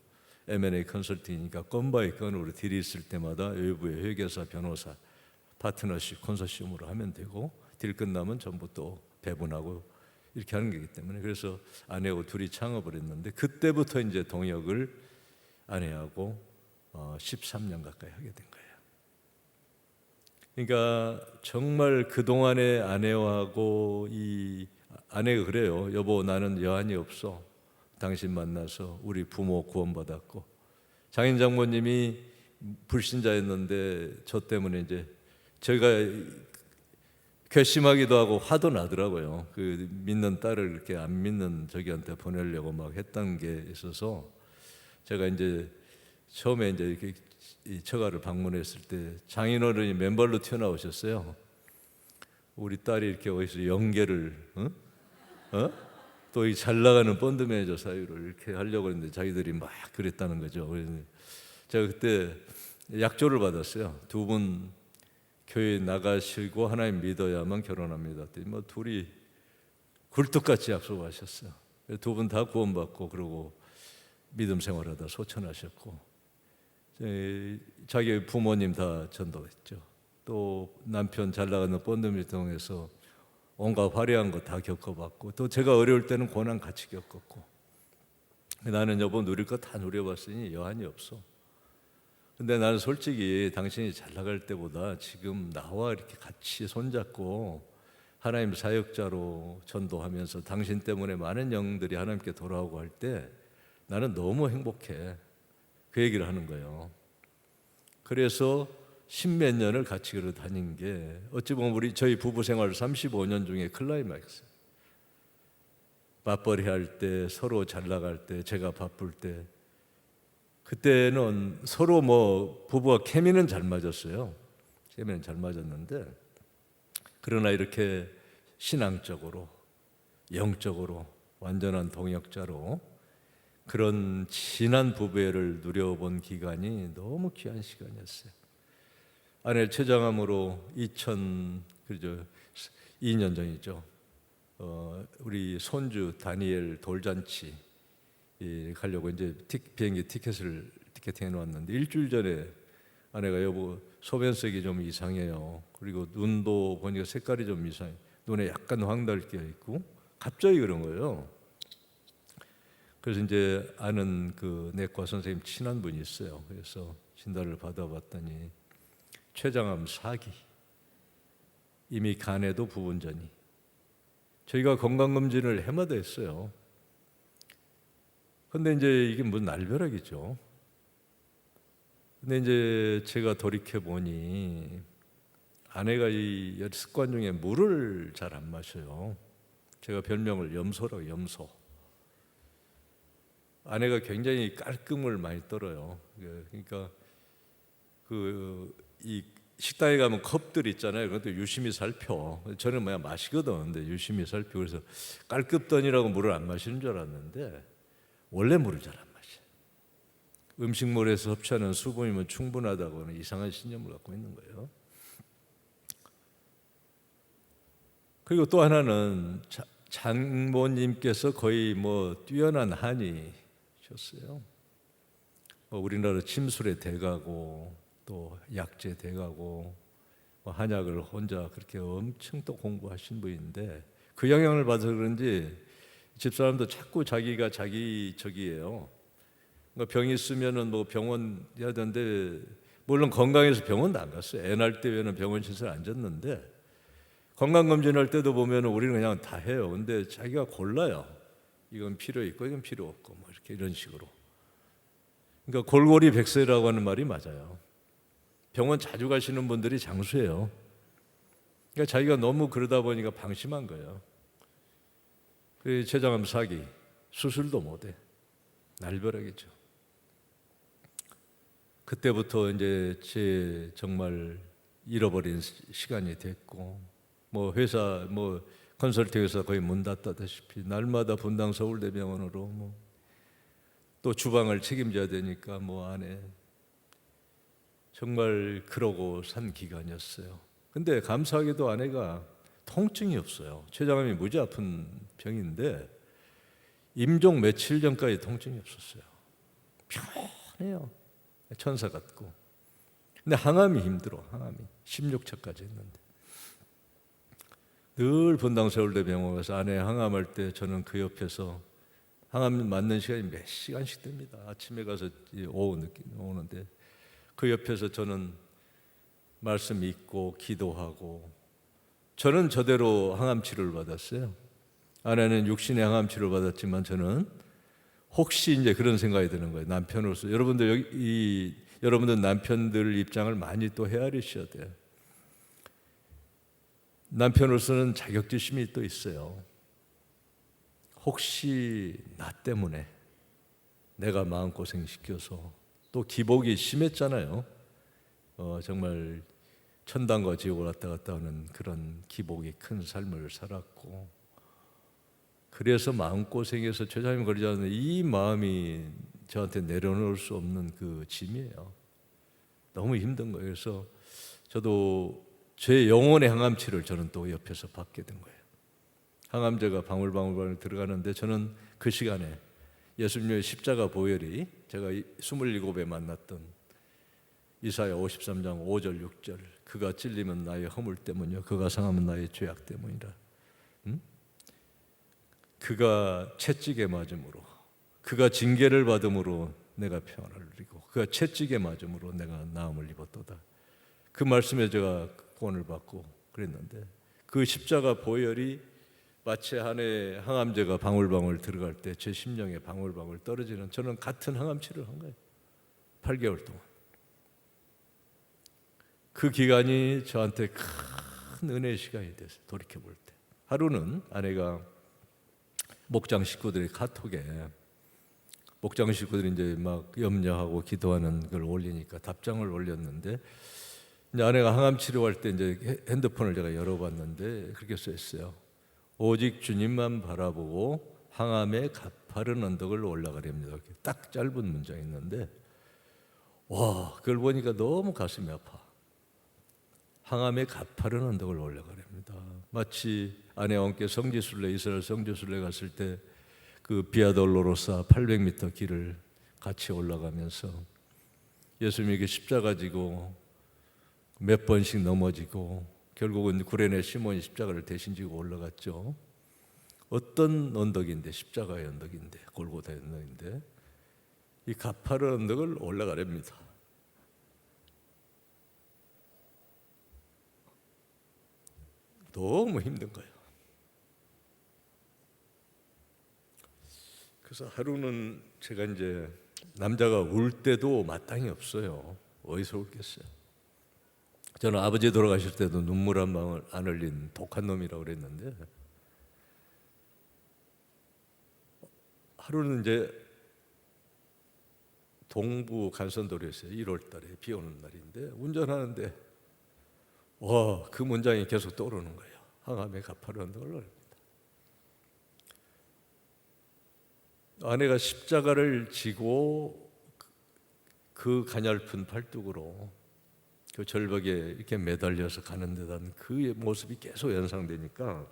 M&A 컨설팅이니까 건 바이 건으로 딜이 있을 때마다 외부의 회계사, 변호사, 파트너십, 컨소시엄으로 하면 되고, 딜 끝나면 전부 또 배분하고 이렇게 하는 거기 때문에, 그래서 아내하고 둘이 창업을 했는데, 그때부터 이제 동역을 아내하고 13년 가까이 하게 된 거예요. 그러니까 정말 그동안의 아내하고 이 아내가 그래요. 여보, 나는 여한이 없어. 당신 만나서 우리 부모 구원받았고, 장인 장모님이 불신자였는데 저 때문에 이제 제가 괘씸하기도 하고 화도 나더라고요. 그 믿는 딸을 이렇게 안 믿는 저기한테 보내려고 막 했던 게 있어서, 제가 이제 처음에 이제 이렇게 이 처가를 방문했을 때 장인어른이 맨발로 튀어나오셨어요. 우리 딸이 이렇게 어디서 연계를 또 이 잘 나가는 펀드 매니저 사유를 이렇게 하려고 했는데 자기들이 막 그랬다는 거죠. 그래서 제가 그때 약조를 받았어요. 두 분 교회 나가시고 하나님 믿어야만 결혼합니다. 뭐 둘이 굴뚝같이 약속하셨어요. 두 분 다 구원받고 그러고 믿음 생활하다 소천하셨고, 자기 부모님 다 전도했죠. 또 남편 잘 나가는 펀드를 통해서 온갖 화려한 거 다 겪어봤고, 또 제가 어려울 때는 고난 같이 겪었고, 나는 여보 누릴 거 다 누려봤으니 여한이 없어. 근데 나는 솔직히 당신이 잘 나갈 때보다 지금 나와 이렇게 같이 손잡고 하나님 사역자로 전도하면서 당신 때문에 많은 영들이 하나님께 돌아오고 할 때 나는 너무 행복해. 그 얘기를 하는 거예요. 그래서 십몇 년을 같이 그러 다닌 게 어찌 보면 저희 부부 생활 35년 중에 클라이맥스. 맞벌이 할 때, 서로 잘 나갈 때, 제가 바쁠 때, 그때는 서로 뭐 부부가 케미는 잘 맞았어요. 케미는 잘 맞았는데, 그러나 이렇게 신앙적으로, 영적으로 완전한 동역자로 그런 진한 부부애를 누려본 기간이 너무 귀한 시간이었어요. 아내 최장암으로 2002년 전이죠. 우리 손주 다니엘 돌잔치 가려고 이제 비행기 티켓팅해 놓았는데, 일주일 전에 아내가 여보 소변색이 좀 이상해요. 그리고 눈도 보니까 색깔이 좀 이상해. 눈에 약간 황달 끼어 있고 갑자기 그런 거예요. 그래서 이제 아는 그 내과 선생님 친한 분이 있어요. 그래서 진단을 받아봤더니 췌장암 4기, 이미 간에도 부분전이. 저희가 건강검진을 해마다 했어요. 근데 이제 이게 무슨 날벼락이죠. 근데 이제 제가 돌이켜 보니 아내가 이 습관 중에 물을 잘 안 마셔요. 제가 별명을 염소라고, 염소. 아내가 굉장히 깔끔을 많이 떨어요. 그러니까 이 식당에 가면 컵들 있잖아요. 그것도 유심히 살펴. 저는 뭐야 마시거든. 근데 유심히 살피고, 그래서 깔끔더니라고 물을 안 마시는 줄 알았는데 원래 물을 잘 안 마셔. 음식물에서 섭취하는 수분이면 충분하다고는 이상한 신념을 갖고 있는 거예요. 그리고 또 하나는 장모님께서 거의 뭐 뛰어난 한의셨어요. 우리나라 침술의 대가고 또 약재 대가고 한약을 혼자 그렇게 엄청 또 공부하신 분인데, 그 영향을 받아서 그런지 집사람도 자꾸 자기가 자기 적이에요. 그러니까 병이 있으면은 뭐 병원 해야 되는데, 물론 건강해서 병원도 안 갔어요. 애 낳을 때 외에는 병원 신세 안 졌는데, 건강검진할 때도 보면 우리는 그냥 다 해요. 근데 자기가 골라요. 이건 필요 있고 이건 필요 없고 뭐 이렇게 이런 식으로. 그러니까 골고리 백세라고 하는 말이 맞아요. 병원 자주 가시는 분들이 장수예요. 그러니까 자기가 너무 그러다 보니까 방심한 거예요. 그 췌장암 사기, 수술도 못해. 날벼락이죠. 그때부터 이제 제 정말 잃어버린 시간이 됐고, 뭐 회사, 뭐 컨설팅 회사 거의 문 닫다시피 날마다 분당 서울대병원으로 뭐 또 주방을 책임져야 되니까 뭐 안에 정말 그러고 산 기간이었어요. 근데 감사하게도 아내가 통증이 없어요. 췌장암이 무지 아픈 병인데 임종 며칠 전까지 통증이 없었어요. 편해요. 천사 같고. 근데 항암이 힘들어. 항암이 16차까지 했는데 늘 분당 서울대병원 가서 아내 항암할 때 저는 그 옆에서 항암 맞는 시간이 몇 시간씩 됩니다. 아침에 가서 오후 늦게 오는데 그 옆에서 저는 말씀 읽고 기도하고 저는 저대로 항암 치료를 받았어요. 아내는 육신의 항암 치료를 받았지만 저는 혹시 이제 그런 생각이 드는 거예요. 남편으로서 여러분들 남편들 입장을 많이 또 헤아리셔야 돼요. 남편으로서는 자격지심이 또 있어요. 혹시 나 때문에 내가 마음고생 시켜서 또 기복이 심했잖아요. 정말 천당과 지옥을 왔다 갔다 하는 그런 기복이 큰 삶을 살았고 그래서 마음고생해서 췌장암이 걸리지 않는 이 마음이 저한테 내려놓을 수 없는 그 짐이에요. 너무 힘든 거예요. 그래서 저도 제 영혼의 항암치를 저는 또 옆에서 받게 된 거예요. 항암제가 방울방울 들어가는데 저는 그 시간에 예수님의 십자가 보혈이 제가 27에 만났던 이사야 53장 5절 6절 그가 찔리면 나의 허물 때문이요 그가 상하면 나의 죄악 때문이라. 그가 채찍에 맞음으로 그가 징계를 받음으로 내가 평안을 누리고 그가 채찍에 맞음으로 내가 나음을 입었도다. 그 말씀에 제가 구원을 받고 그랬는데 그 십자가 보혈이 마치 한해 항암제가 방울방울 들어갈 때 제 심령에 방울방울 떨어지는 저는 같은 항암치를 한 거예요. 8개월 동안. 그 기간이 저한테 큰 은혜의 시간이 됐어요. 돌이켜볼 때. 하루는 아내가 목장 식구들이 카톡에 목장 식구들이 이제 막 염려하고 기도하는 걸 올리니까 답장을 올렸는데 이제 아내가 항암 치료할 때 이제 핸드폰을 제가 열어봤는데 그렇게 써 있어요. 오직 주님만 바라보고 항암의 가파른 언덕을 올라가렵니다. 이렇게 딱 짧은 문장이 있는데 와 그걸 보니까 너무 가슴이 아파. 항암의 가파른 언덕을 올라가렵니다. 마치 아내와 함께 성지순례 이스라엘 성지순례 갔을 때 그 비아돌로로사 800m 길을 같이 올라가면서 예수님에게 십자가 지고 몇 번씩 넘어지고 결국은 구레네 시몬이 십자가를 대신 지고 올라갔죠. 어떤 언덕인데 십자가의 언덕인데 골고다의 언덕인데 이 가파른 언덕을 올라가렵니다. 너무 힘든 거예요. 그래서 하루는 제가 이제 남자가 울 때도 마땅히 없어요. 어디서 울겠어요? 저는 아버지 돌아가실 때도 눈물 한 방울 안 흘린 독한 놈이라고 그랬는데 하루는 이제 동부 간선도로였어요. 1월 달에 비 오는 날인데 운전하는데 와, 그 문장이 계속 떠오르는 거예요. 항암의 가파른 언덕을 아내가 십자가를 지고 그 가냘픈 팔뚝으로 그 절벽에 이렇게 매달려서 가는 듯한 그 모습이 계속 연상되니까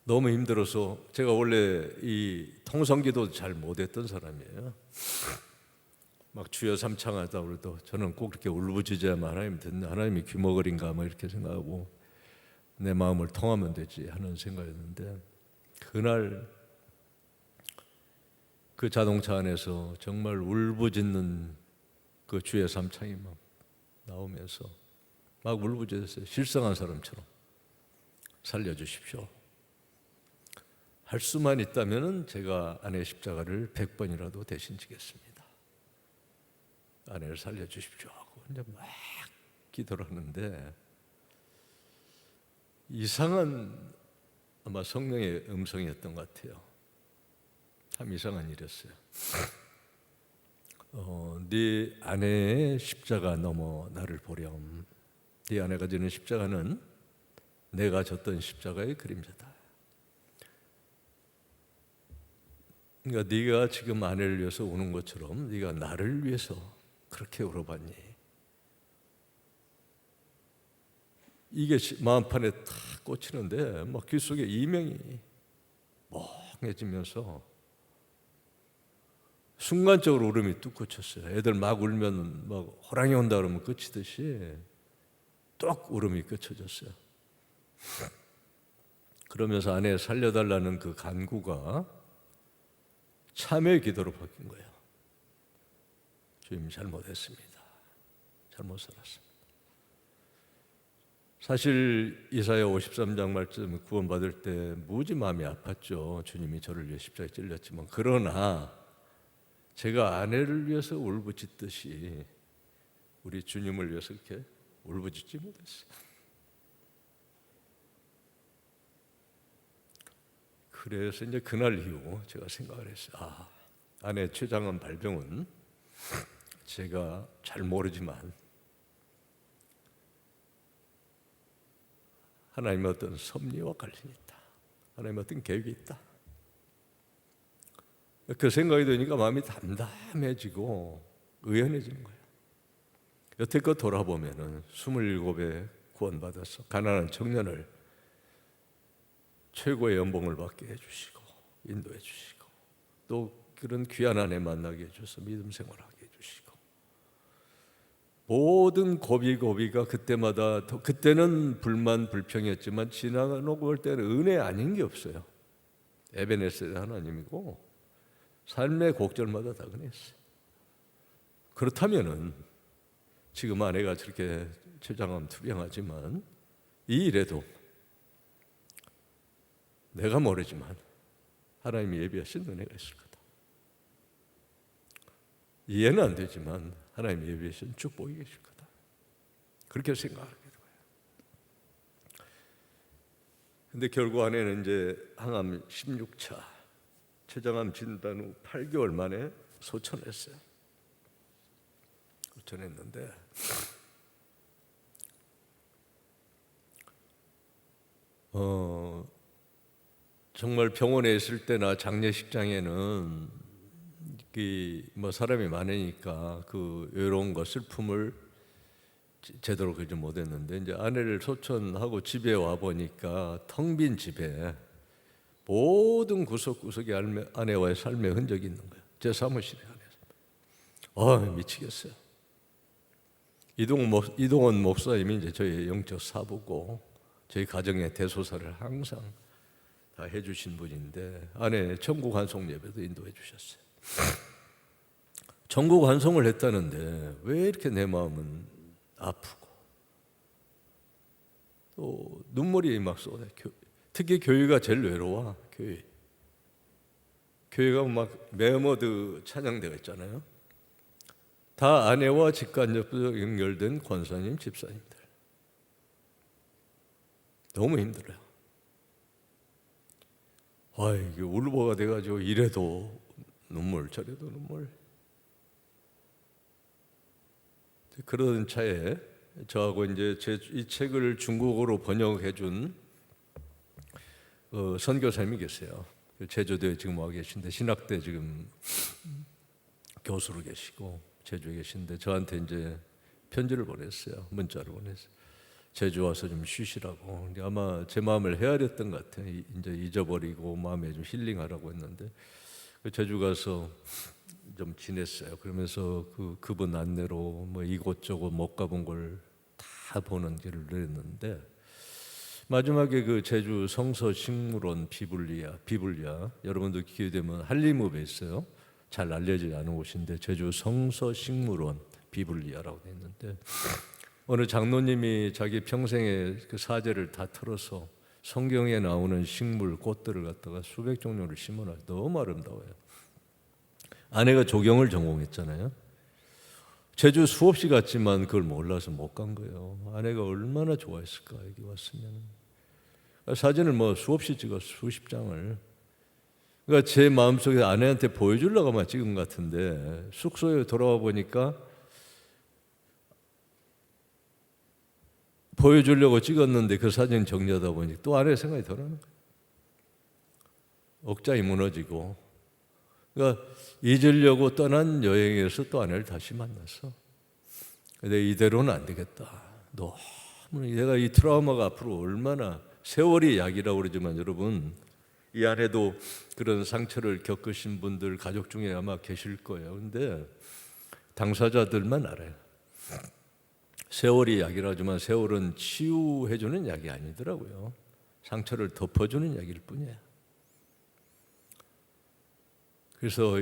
너무 힘들어서 제가 원래 이 통성기도 잘 못했던 사람이에요. 막 주여 삼창하다 그래도 저는 꼭 이렇게 울부짖어야만 하나님 듣는 하나님이 귀머거린가 뭐 이렇게 생각하고 내 마음을 통하면 되지 하는 생각이었는데 그날 그 자동차 안에서 정말 울부짖는 그 주의 삼창이 막 나오면서 막 울부짖었어요. 실성한 사람처럼 살려주십시오. 할 수만 있다면 제가 아내의 십자가를 100번이라도 대신 지겠습니다. 아내를 살려주십시오 하고 이제 막 기도를 하는데 이상한 아마 성령의 음성이었던 것 같아요. 참 이상한 일이었어요. 네 아내의 십자가 넘어 나를 보렴. 네 아내가 지는 십자가는 내가 졌던 십자가의 그림자다. 그러니까 네가 지금 아내를 위해서 우는 것처럼 네가 나를 위해서 그렇게 울어봤니? 이게 마음판에 탁 꽂히는데 막 귀 속에 이명이 멍해지면서 순간적으로 울음이 뚝 그쳤어요. 애들 막 울면 막 호랑이 온다 그러면 그치듯이 뚝 울음이 그쳐졌어요. 그러면서 아내 살려달라는 그 간구가 참회의 기도로 바뀐 거예요. 주님 잘못했습니다. 잘못 살았습니다. 사실 이사야 53장 말씀 구원받을 때 무지 마음이 아팠죠. 주님이 저를 위해 십자가에 찔렸지만 그러나 제가 아내를 위해서 울부짖듯이 우리 주님을 위해서 이렇게 울부짖지 못했어요. 그래서 이제 그날 이후 제가 생각을 했어요. 아내 최장암 발병은 제가 잘 모르지만 하나님의 어떤 섭리와 관련이 있다. 하나님의 어떤 계획이 있다. 그 생각이 드니까 마음이 담담해지고 의연해지는 거예요. 여태껏 돌아보면은 27에 구원받아서 가난한 청년을 최고의 연봉을 받게 해주시고 인도해 주시고 또 그런 귀한 아내 만나게 해줘서 믿음 생활하게 해주시고 모든 고비가 그때마다 그때는 불만 불평이었지만 지나가고 볼 때는 은혜 아닌 게 없어요. 에베네셀의 하나님이고 삶의 곡절마다 다 은혜였어요. 그렇다면은 지금 아내가 저렇게 췌장암 투병하지만 이 일에도 내가 모르지만 하나님이 예비하신 은혜가 있을 거다. 이해는 안 되지만 하나님이 예비하신 축복이 계실 거다. 그렇게 생각하게 돼요. 근데 결국 아내는 이제 항암 16차 췌장암 진단 후 8개월 만에 소천했어요. 소천했는데 정말 병원에 있을 때나 장례식장에는 뭐 사람이 많으니까 그 외로운 거 슬픔을 제대로 그리지 못했는데 이제 아내를 소천하고 집에 와 보니까 텅 빈 집에 모든 구석구석에 아내와의 삶의 흔적이 있는 거예요. 제 사무실에 안에서. 미치겠어요. 이동원 목사님이 이제 저희 영적 사부고 저희 가정의 대소사를 항상 다 해주신 분인데 아내 천국 환송 예배도 인도해 주셨어요. 천국 환송을 했다는데 왜 이렇게 내 마음은 아프고 또 눈물이 막 쏟아요. 특히 교회가 제일 외로워. 교회가 막 메모드 찬양대가 있잖아요. 다 아내와 직간접적으로 연결된 권사님, 집사님들. 너무 힘들어요. 이게 울보가 돼가지고 이래도 눈물, 저래도 눈물. 그런 차에 저하고 이제 이 책을 중국어로 번역해준 선교사님이 계세요. 제주도에 지금 와 계신데 신학대 지금 교수로 계시고 제주에 계신데 저한테 이제 편지를 보냈어요. 문자를 보냈어요. 제주 와서 좀 쉬시라고. 근데 아마 제 마음을 헤아렸던 것 같아요. 이제 잊어버리고 마음에 좀 힐링하라고 했는데 제주 가서 좀 지냈어요. 그러면서 그분 안내로 뭐 이곳저곳 못 가본 걸 다 보는 길을 내렸는데 마지막에 그 제주 성서식물원 비블리아 여러분도 기회 되면 한림읍에 있어요. 잘 알려지지 않은 곳인데 제주 성서식물원 비블리아라고 돼 있는데 어느 장로님이 자기 평생의 그 사제를 다 털어서 성경에 나오는 식물, 꽃들을 갖다가 수백 종류를 심어놔요. 너무 아름다워요. 아내가 조경을 전공했잖아요. 제주 수없이 갔지만 그걸 몰라서 못 간 거예요. 아내가 얼마나 좋아했을까 여기 왔으면. 사진을 뭐 수없이 찍었어, 수십 장을. 그러니까 제 마음속에 아내한테 보여주려고 아마 찍은 것 같은데 숙소에 돌아와 보니까 보여주려고 찍었는데 그 사진 정리하다 보니 또 아내 생각이 더 나는 거예요. 억장이 무너지고, 그러니까 잊으려고 떠난 여행에서 또 아내를 다시 만났어. 근데 이대로는 안 되겠다. 너무 내가 이 트라우마가 앞으로 얼마나, 세월이 약이라고 그러지만 여러분, 이 안에도 그런 상처를 겪으신 분들 가족 중에 아마 계실 거예요. 근데 당사자들만 알아요. 세월이 약이라지만 세월은 치유해주는 약이 아니더라고요. 상처를 덮어주는 약일 뿐이에요. 그래서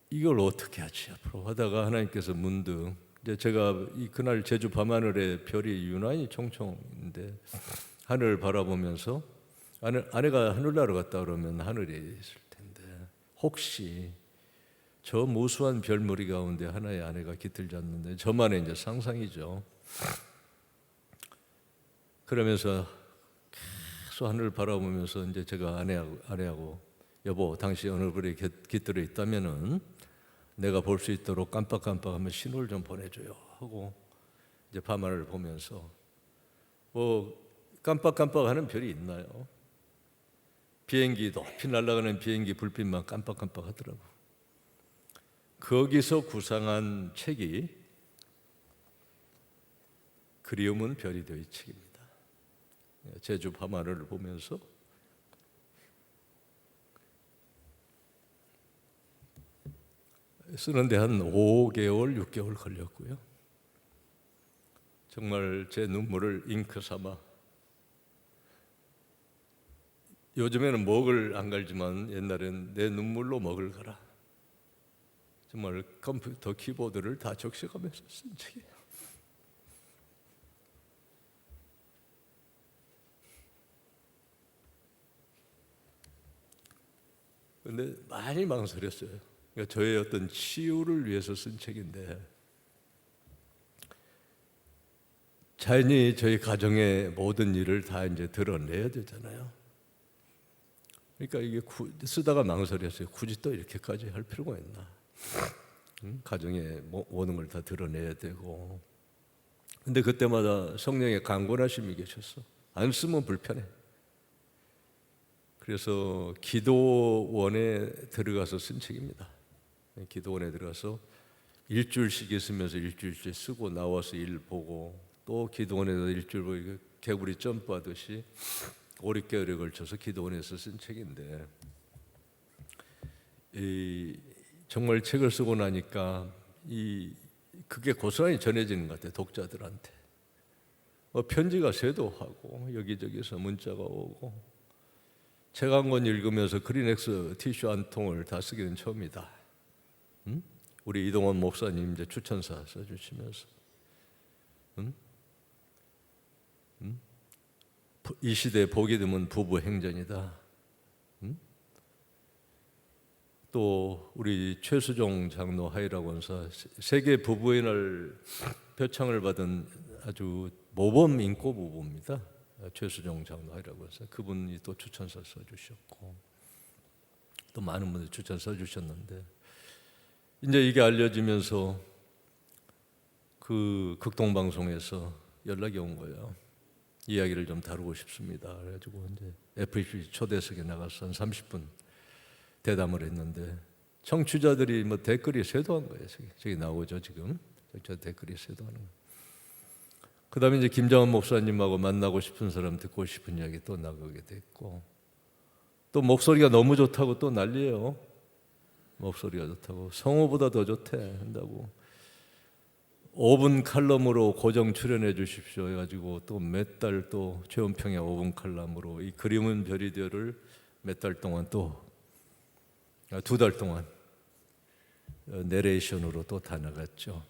이걸 어떻게 하지 앞으로 하다가 하나님께서 문득, 이제 제가 그날 제주 밤하늘에 별이 유난히 총총인데 하늘을 바라보면서, 아내가 하늘나라 갔다 그러면 하늘에 있을 텐데 혹시 저 무수한 별무리 가운데 하나의 아내가 깃들 잤는데, 저만의 이제 상상이죠. 그러면서 계속 하늘을 바라보면서 이제 제가 아내하고 여보, 당신 어느 별에 깃들어 있다면은 내가 볼 수 있도록 깜빡깜빡하면 신호를 좀 보내줘요 하고 이제 밤하늘을 보면서, 뭐 깜빡깜빡하는 별이 있나요? 비행기, 높이 날아가는 비행기 불빛만 깜빡깜빡하더라고. 거기서 구상한 책이 그리움은 별이 되어 이 책입니다. 제주 밤하늘을 보면서 쓰는데 한 5개월, 6개월 걸렸고요. 정말 제 눈물을 잉크 삼아, 요즘에는 먹을 안 갈지만 옛날엔 내 눈물로 먹을 가라. 정말 컴퓨터 키보드를 다 적셔가면서 쓴 책이에요. 그런데 많이 망설였어요. 그러니까 저의 어떤 치유를 위해서 쓴 책인데, 자연히 저희 가정의 모든 일을 다 이제 드러내야 되잖아요. 그러니까 이게 쓰다가 망설였어요. 굳이 또 이렇게까지 할 필요가 있나? 가정에 모든 걸 다 드러내야 되고. 근데 그때마다 성령의 강권하심이 계셨어. 안 쓰면 불편해. 그래서 기도원에 들어가서 쓴 책입니다. 기도원에 들어가서 일주일씩 있으면서 일주일씩 쓰고 나와서 일 보고, 또 기도원에서 일주일 보고, 개구리 점프하듯이 5, 6개월에 걸쳐서 기도원에서 쓴 책인데, 정말 책을 쓰고 나니까 그게 고스란히 전해지는 것 같아요. 독자들한테 편지가 쇄도하고 여기저기서 문자가 오고, 책 한 권 읽으면서 크리넥스 티슈 한 통을 다 쓰기는 처음이다. 우리 이동원 목사님 이제 추천사 써주시면서, 이 시대에 보기 드문 부부 행전이다. 또 우리 최수종 장로 하이라고 원사, 세계 부부의 날 표창을 받은 아주 모범 인고 부부입니다. 최수종 장로 하이라고 원사, 그분이 또 추천서 써주셨고, 또 많은 분들이 추천 써주셨는데, 이제 이게 알려지면서 그 극동방송에서 연락이 온 거예요. 이야기를 좀 다루고 싶습니다. 그래가지고 이제 FEC 초대석에 나가서 한 30분 대담을 했는데, 청취자들이 뭐 댓글이 쇄도한 거예요. 저기 나오죠 지금. 저 댓글이 쇄도하는 거예요. 그 다음에 이제 김장원 목사님하고 만나고 싶은 사람, 듣고 싶은 이야기 또 나가게 됐고, 또 목소리가 너무 좋다고 또 난리예요. 목소리가 좋다고, 성우보다 더 좋대 한다고, 5분 칼럼으로 고정 출연해 주십시오 해가지고 또 몇 달 또 최원평의 5분 칼럼으로 이 그림은 별이 되어를 몇 달 동안, 또 2달 동안 내레이션으로 또 다 나갔죠.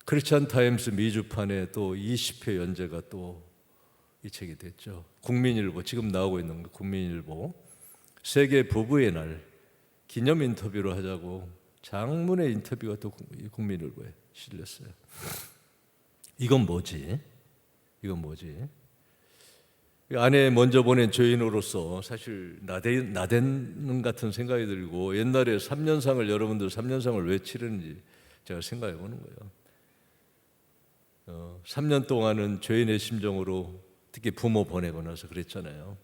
크리스찬 타임스 미주판에 또 20회 연재가 또 이 책이 됐죠. 국민일보, 지금 나오고 있는 거 국민일보 세계 부부의 날 기념 인터뷰를 하자고 장문의 인터뷰가 또 국민일보에 실렸어요. 이건 뭐지? 이건 뭐지? 아내 먼저 보낸 죄인으로서 사실 나대는 같은 생각이 들고, 옛날에 3년상을 여러분들 3년상을 왜 치르는지 제가 생각해 보는 거예요. 3년 동안은 죄인의 심정으로, 특히 부모 보내고 나서 그랬잖아요.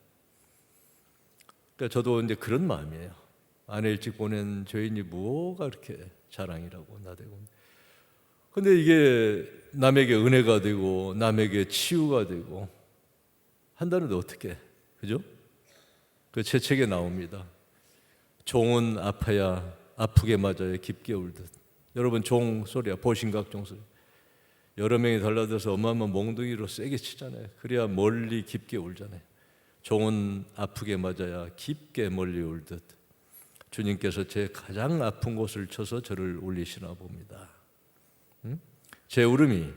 그러니까 저도 이제 그런 마음이에요. 아내 일찍 보낸 죄인이 뭐가 그렇게 자랑이라고 나대고. 근데 이게 남에게 은혜가 되고 남에게 치유가 되고 한다는데 어떻게, 그죠? 그 제 책에 나옵니다. 종은 아파야 아프게 맞아야 깊게 울듯. 여러분, 종 소리야, 보신각 종 소리. 여러 명이 달라들어서 어마어마한 몽둥이로 세게 치잖아요. 그래야 멀리 깊게 울잖아요. 종은 아프게 맞아야 깊게 멀리 울듯 주님께서 제 가장 아픈 곳을 쳐서 저를 울리시나 봅니다. 제 울음이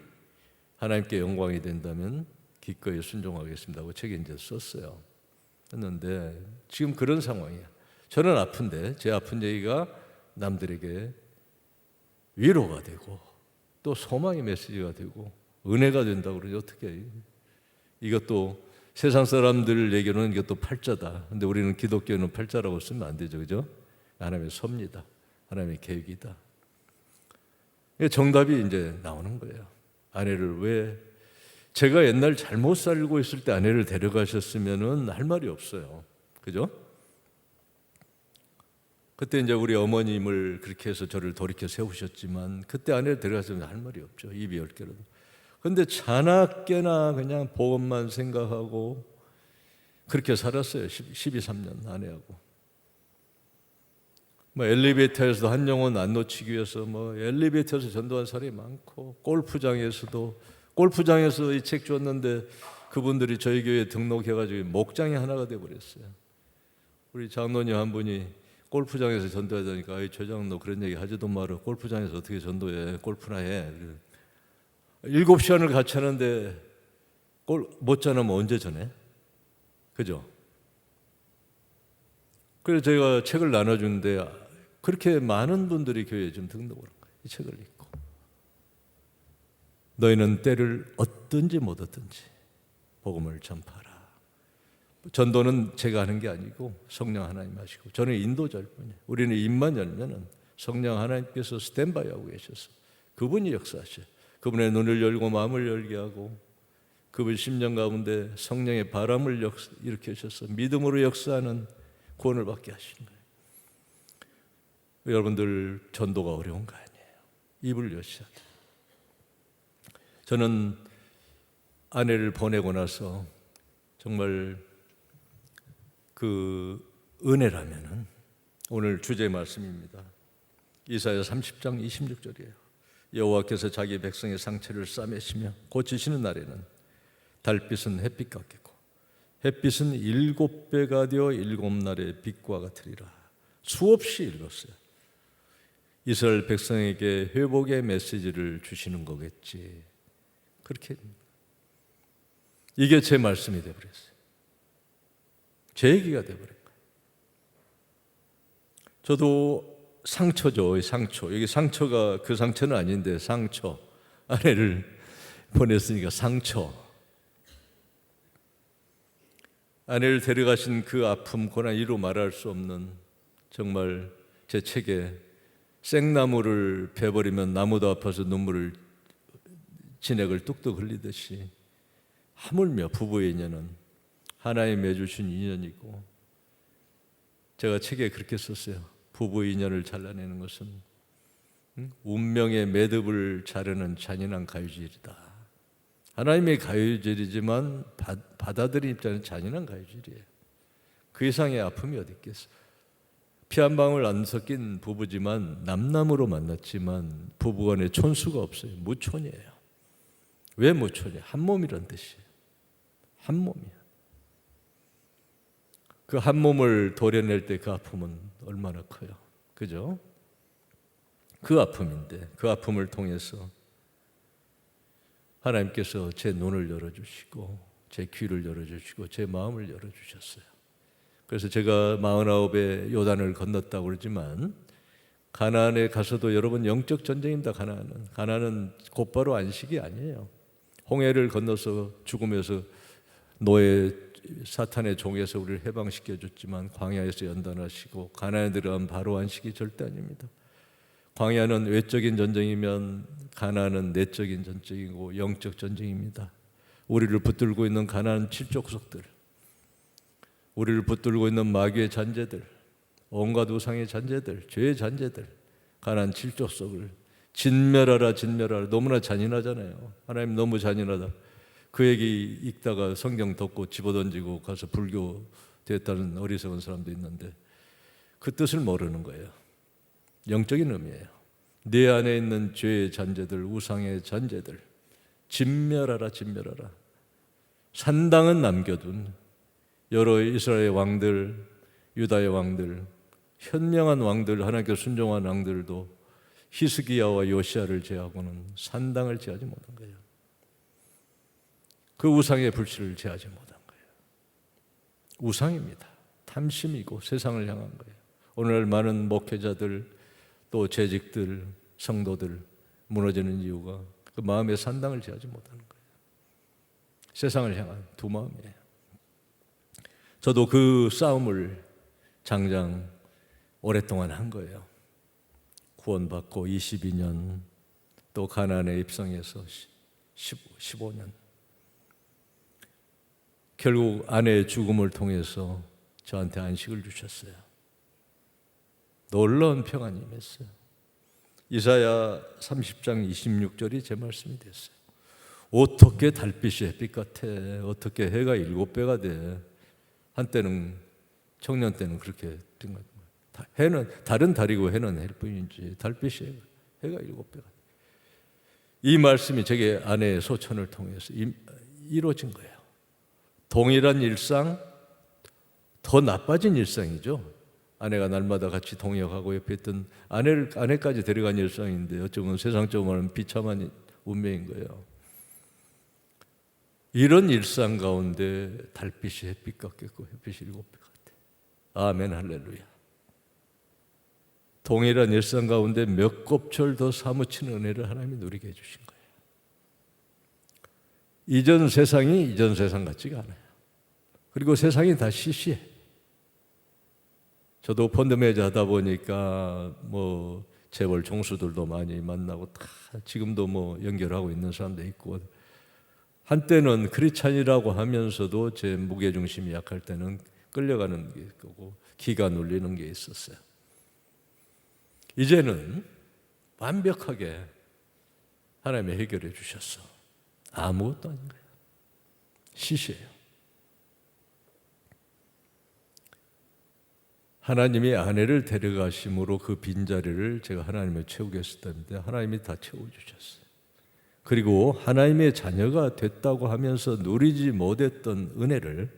하나님께 영광이 된다면 기꺼이 순종하겠습니다 하고 책에 이제 썼어요. 했는데 지금 그런 상황이야. 저는 아픈데 제 아픈 얘기가 남들에게 위로가 되고 또 소망의 메시지가 되고 은혜가 된다고 그러지. 어떻게 해요? 이것도 세상 사람들에게는 이것도 팔자다. 근데 우리는 기독교는 팔자라고 쓰면 안 되죠, 그죠? 하나님의 섭니다. 하나님의 계획이다. 정답이 이제 나오는 거예요. 아내를 왜, 제가 옛날 잘못 살고 있을 때 아내를 데려가셨으면은 할 말이 없어요, 그죠? 그때 이제 우리 어머님을 그렇게 해서 저를 돌이켜 세우셨지만 그때 아내를 데려갔으면 할 말이 없죠. 입이 10개라도. 근데 자나깨나 그냥 복음만 생각하고 그렇게 살았어요. 12~13년 아내하고. 뭐 엘리베이터에서도 한 영혼 안 놓치기 위해서 뭐 엘리베이터에서 전도한 사람이 많고, 골프장에서 이 책 줬는데 그분들이 저희 교회에 등록해가지고 목장이 하나가 돼버렸어요. 우리 장로님 한 분이 골프장에서 전도하자니까, 저 장로 그런 얘기 하지도 마라. 골프장에서 어떻게 전도해? 골프나 해. 7시간을 같이 하는데 못 자면 언제 전해? 그죠? 그래서 제가 책을 나눠주는데 그렇게 많은 분들이 교회에 좀 등록을 한 거예요. 이 책을 읽고. 너희는 때를 얻든지 못 얻든지 복음을 전파하라. 전도는 제가 하는 게 아니고 성령 하나님 하시고, 저는 인도자일 뿐이에요. 우리는 입만 열면은 성령 하나님께서 스탠바이 하고 계셔서 그분이 역사하셔요. 그분의 눈을 열고 마음을 열게 하고 그분 심령 가운데 성령의 바람을 일으키셔서 믿음으로 역사하는 구원을 받게 하시는 거예요. 여러분들, 전도가 어려운 거 아니에요. 입을 여셔야 돼요. 저는 아내를 보내고 나서 정말 그 은혜라면은, 오늘 주제 말씀입니다. 이사야 30장 26절이에요. 여호와께서 자기 백성의 상처를 싸매시며 고치시는 날에는 달빛은 햇빛 같겠고 햇빛은 7배가 되어 7날의 빛과 같으리라. 수없이 읽었어요. 이스라엘 백성에게 회복의 메시지를 주시는 거겠지. 그렇게 이게 제 말씀이 되어버렸어요. 제 얘기가 되어버린 거예요. 저도 상처죠. 상처. 여기 상처가 그 상처는 아닌데 상처. 아내를 보냈으니까 상처. 아내를 데려가신 그 아픔, 고난, 이루 말할 수 없는, 정말 제 책에 생나무를 베버리면 나무도 아파서 눈물을, 진액을 뚝뚝 흘리듯이 하물며 부부의 인연은 하나님 맺으신 인연이고, 제가 책에 그렇게 썼어요. 부부의 인연을 잘라내는 것은 운명의 매듭을 자르는 잔인한 가위질이다. 하나님의 가위질이지만 받아들인 입장은 잔인한 가위질이에요. 그 이상의 아픔이 어디 있겠어요. 피 한 방울 안 섞인 부부지만 남남으로 만났지만 부부간에 촌수가 없어요. 무촌이에요. 왜 무촌이에요? 한 몸이란 뜻이에요. 한 몸이에요. 그 한 몸을 도려낼 때 그 아픔은 얼마나 커요. 그죠? 그 아픔인데 그 아픔을 통해서 하나님께서 제 눈을 열어주시고 제 귀를 열어주시고 제 마음을 열어주셨어요. 그래서 제가 49에 요단을 건넜다고 그러지만 가나안에 가서도 여러분 영적 전쟁입니다. 가나안은 곧바로 안식이 아니에요. 홍해를 건너서 죽으면서 노예 사탄의 종에서 우리를 해방시켜 줬지만 광야에서 연단하시고 가나안에 들어간 바로 안식이 절대 아닙니다. 광야는 외적인 전쟁이면 가나안은 내적인 전쟁이고 영적 전쟁입니다. 우리를 붙들고 있는 가나안 7족속들, 우리를 붙들고 있는 마귀의 잔재들, 온갖 우상의 잔재들, 죄의 잔재들, 가나안 7족속을 진멸하라 진멸하라. 너무나 잔인하잖아요. 하나님 너무 잔인하다. 그 얘기 읽다가 성경 덮고 집어던지고 가서 불교 됐다는 어리석은 사람도 있는데 그 뜻을 모르는 거예요. 영적인 의미예요. 내 안에 있는 죄의 잔재들, 우상의 잔재들 진멸하라 진멸하라. 산당은 남겨둔 여러 이스라엘 왕들, 유다의 왕들, 현명한 왕들, 하나님께 순종한 왕들도 히스기야와 요시야를 제하고는 산당을 제하지 못한 거예요. 그 우상의 불씨를 제하지 못한 거예요. 우상입니다. 탐심이고 세상을 향한 거예요. 오늘날 많은 목회자들 또 재직들, 성도들 무너지는 이유가 그 마음의 산당을 제하지 못하는 거예요. 세상을 향한 두 마음이에요. 저도 그 싸움을 장장 오랫동안 한 거예요. 구원받고 22년, 또 가나안에 입성해서 15년. 결국 아내의 죽음을 통해서 저한테 안식을 주셨어요. 놀라운 평안이 임했어요. 이사야 30장 26절이 제 말씀이 됐어요. 어떻게 달빛이 햇빛 같아? 어떻게 해가 7배가 돼? 한때는 청년 때는 그렇게 된 거예요. 해는 다른 달이고 해는 해일 뿐이지 달빛이 해가 7배가. 이 말씀이 제게 아내의 소천을 통해서 이루어진 거예요. 동일한 일상, 더 나빠진 일상이죠. 아내가 날마다 같이 동역하고 옆에 있던 아내까지 데려간 일상인데 어쩌면 세상적으로는 비참한 운명인 거예요. 이런 일상 가운데 달빛이 햇빛 같겠고 햇빛이 7배 같아. 아멘 할렐루야. 동일한 일상 가운데 몇 곱절 더 사무치는 은혜를 하나님이 누리게 해주신 거예요. 이전 세상이 이전 세상 같지가 않아요. 그리고 세상이 다 시시해. 저도 펀드 매니저 하다 보니까 뭐 재벌 종수들도 많이 만나고 다 지금도 뭐 연결하고 있는 사람도 있고, 한때는 크리스찬이라고 하면서도 제 무게중심이 약할 때는 끌려가는 게 있고 기가 눌리는 게 있었어요. 이제는 완벽하게 하나님이 해결해 주셨어. 아무것도 아닌 거예요. 시시해요. 하나님이 아내를 데려가심으로 그 빈자리를 제가 하나님을 채우겠었는데 하나님이 다 채워주셨어요. 그리고 하나님의 자녀가 됐다고 하면서 누리지 못했던 은혜를,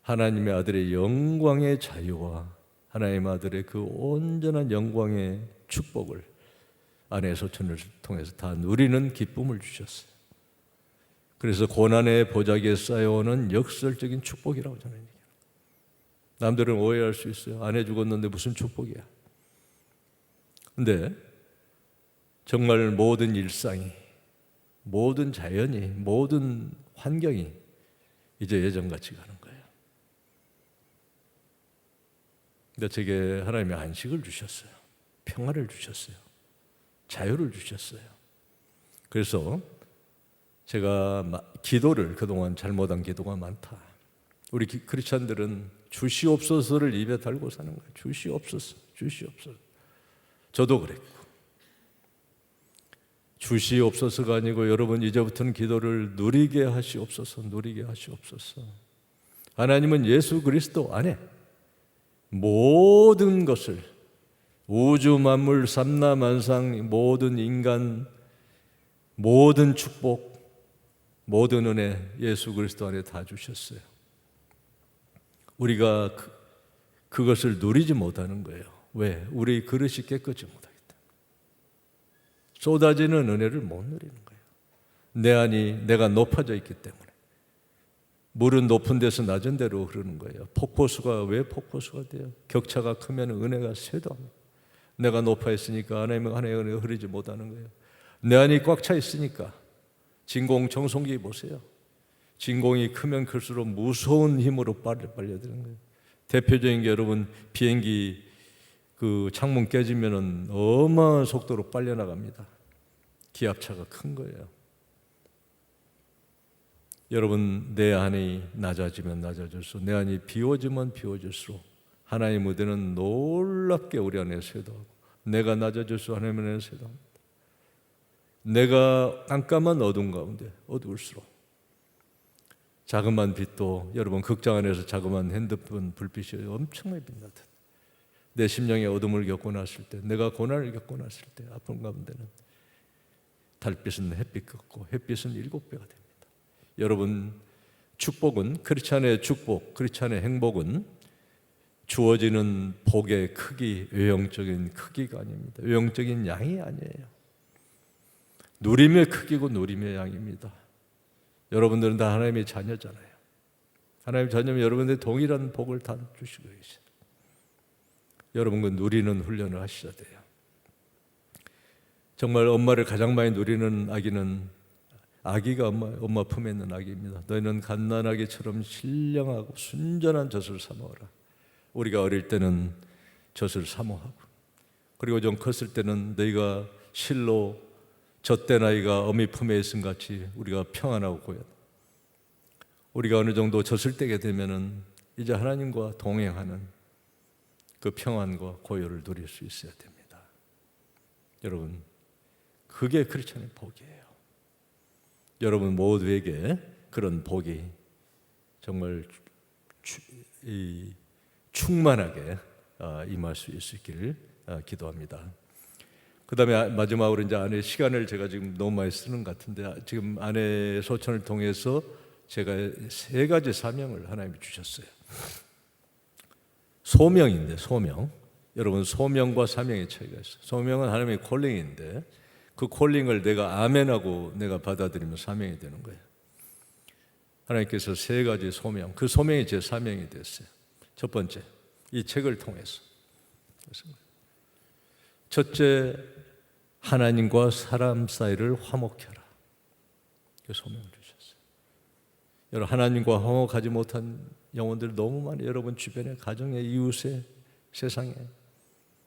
하나님의 아들의 영광의 자유와 하나님 아들의 그 온전한 영광의 축복을 아내의 소천을 통해서 다 누리는 기쁨을 주셨어요. 그래서 고난의 보자기에 쌓여오는 역설적인 축복이라고 저는 얘기해요. 남들은 오해할 수 있어요. 아내 죽었는데 무슨 축복이야. 근데 정말 모든 일상이, 모든 자연이, 모든 환경이 이제 예전같이 가는 거예요. 근데 제게 하나님의 안식을 주셨어요. 평화를 주셨어요. 자유를 주셨어요. 그래서 제가 기도를, 그동안 잘못한 기도가 많다. 우리 크리스찬들은 주시옵소서를 입에 달고 사는 거예요. 주시옵소서, 주시옵소서. 저도 그랬고. 주시옵소서가 아니고 여러분 이제부터는 기도를 누리게 하시옵소서, 누리게 하시옵소서. 하나님은 예수 그리스도 안에 모든 것을, 우주 만물 삼라만상 모든 인간, 모든 축복, 모든 은혜 예수 그리스도 안에 다 주셨어요. 우리가 그것을 누리지 못하는 거예요. 왜? 우리 그릇이 깨끗지 못하기 때문에. 쏟아지는 은혜를 못 누리는 거예요. 내 안이 내가 높아져 있기 때문에. 물은 높은 데서 낮은 데로 흐르는 거예요. 폭포수가 왜 폭포수가 돼요? 격차가 크면 은혜가 쇄도합니다. 내가 높아 있으니까 하나님의 은혜가 흐르지 못하는 거예요. 내 안이 꽉 차 있으니까 진공청소기 보세요. 진공이 크면 클수록 무서운 힘으로 빨려드는 거예요. 대표적인 게 여러분 비행기 그 창문 깨지면은 어마어마한 속도로 빨려 나갑니다. 기압차가 큰 거예요. 여러분 내 안이 낮아지면 낮아질수록, 내 안이 비워지면 비워질수록 하나님의 무대는 놀랍게 우리 안에 쇄도하고, 내가 낮아질수록 하나님 안에 쇄도합니다. 내가 깜깜한 어둠 가운데 어두울수록 자그마한 빛도, 여러분 극장 안에서 자그마한 핸드폰 불빛이 엄청나게 빛나듯 내 심령의 어둠을 겪고 났을 때, 내가 고난을 겪고 났을 때 아픔 가운데는 달빛은 햇빛 같고 햇빛은 7배가 됩니다. 여러분 축복은, 크리스찬의 축복, 크리스찬의 행복은 주어지는 복의 크기, 외형적인 크기가 아닙니다. 외형적인 양이 아니에요. 누림의 크기고 누림의 양입니다. 여러분들은 다 하나님의 자녀잖아요. 하나님의 자녀면 여러분들의 동일한 복을 다 주시고 계세요. 여러분 그 누리는 훈련을 하셔야 돼요. 정말 엄마를 가장 많이 누리는 아기가 엄마 품에 있는 아기입니다. 너희는 갓난아기처럼 신령하고 순전한 젖을 사모하라. 우리가 어릴 때는 젖을 사모하고, 그리고 좀 컸을 때는 너희가 실로 젖된 아이가 어미 품에 있음 같이 우리가 평안하고 고요. 우리가 어느 정도 젖을 떼게 되면은 이제 하나님과 동행하는 그 평안과 고요를 누릴 수 있어야 됩니다. 여러분, 그게 크리스천의 복이에요. 여러분 모두에게 그런 복이 정말 충만하게 임할 수 있기를 기도합니다. 그 다음에 마지막으로 이제 아내 시간을 제가 지금 너무 많이 쓰는 것 같은데, 지금 아내 소천을 통해서 제가 3가지 사명을 하나님이 주셨어요. 소명인데, 소명. 여러분 소명과 사명의 차이가 있어요. 소명은 하나님의 콜링인데, 그 콜링을 내가 아멘하고 내가 받아들이면 사명이 되는 거예요. 하나님께서 3가지 소명, 그 소명이 제 사명이 됐어요. 첫 번째, 이 책을 통해서. 첫째, 하나님과 사람 사이를 화목해라. 그 소명을 주셨어요. 여러분, 하나님과 화목하지 못한 영혼들 너무 많이 여러분 주변에, 가정에, 이웃에, 세상에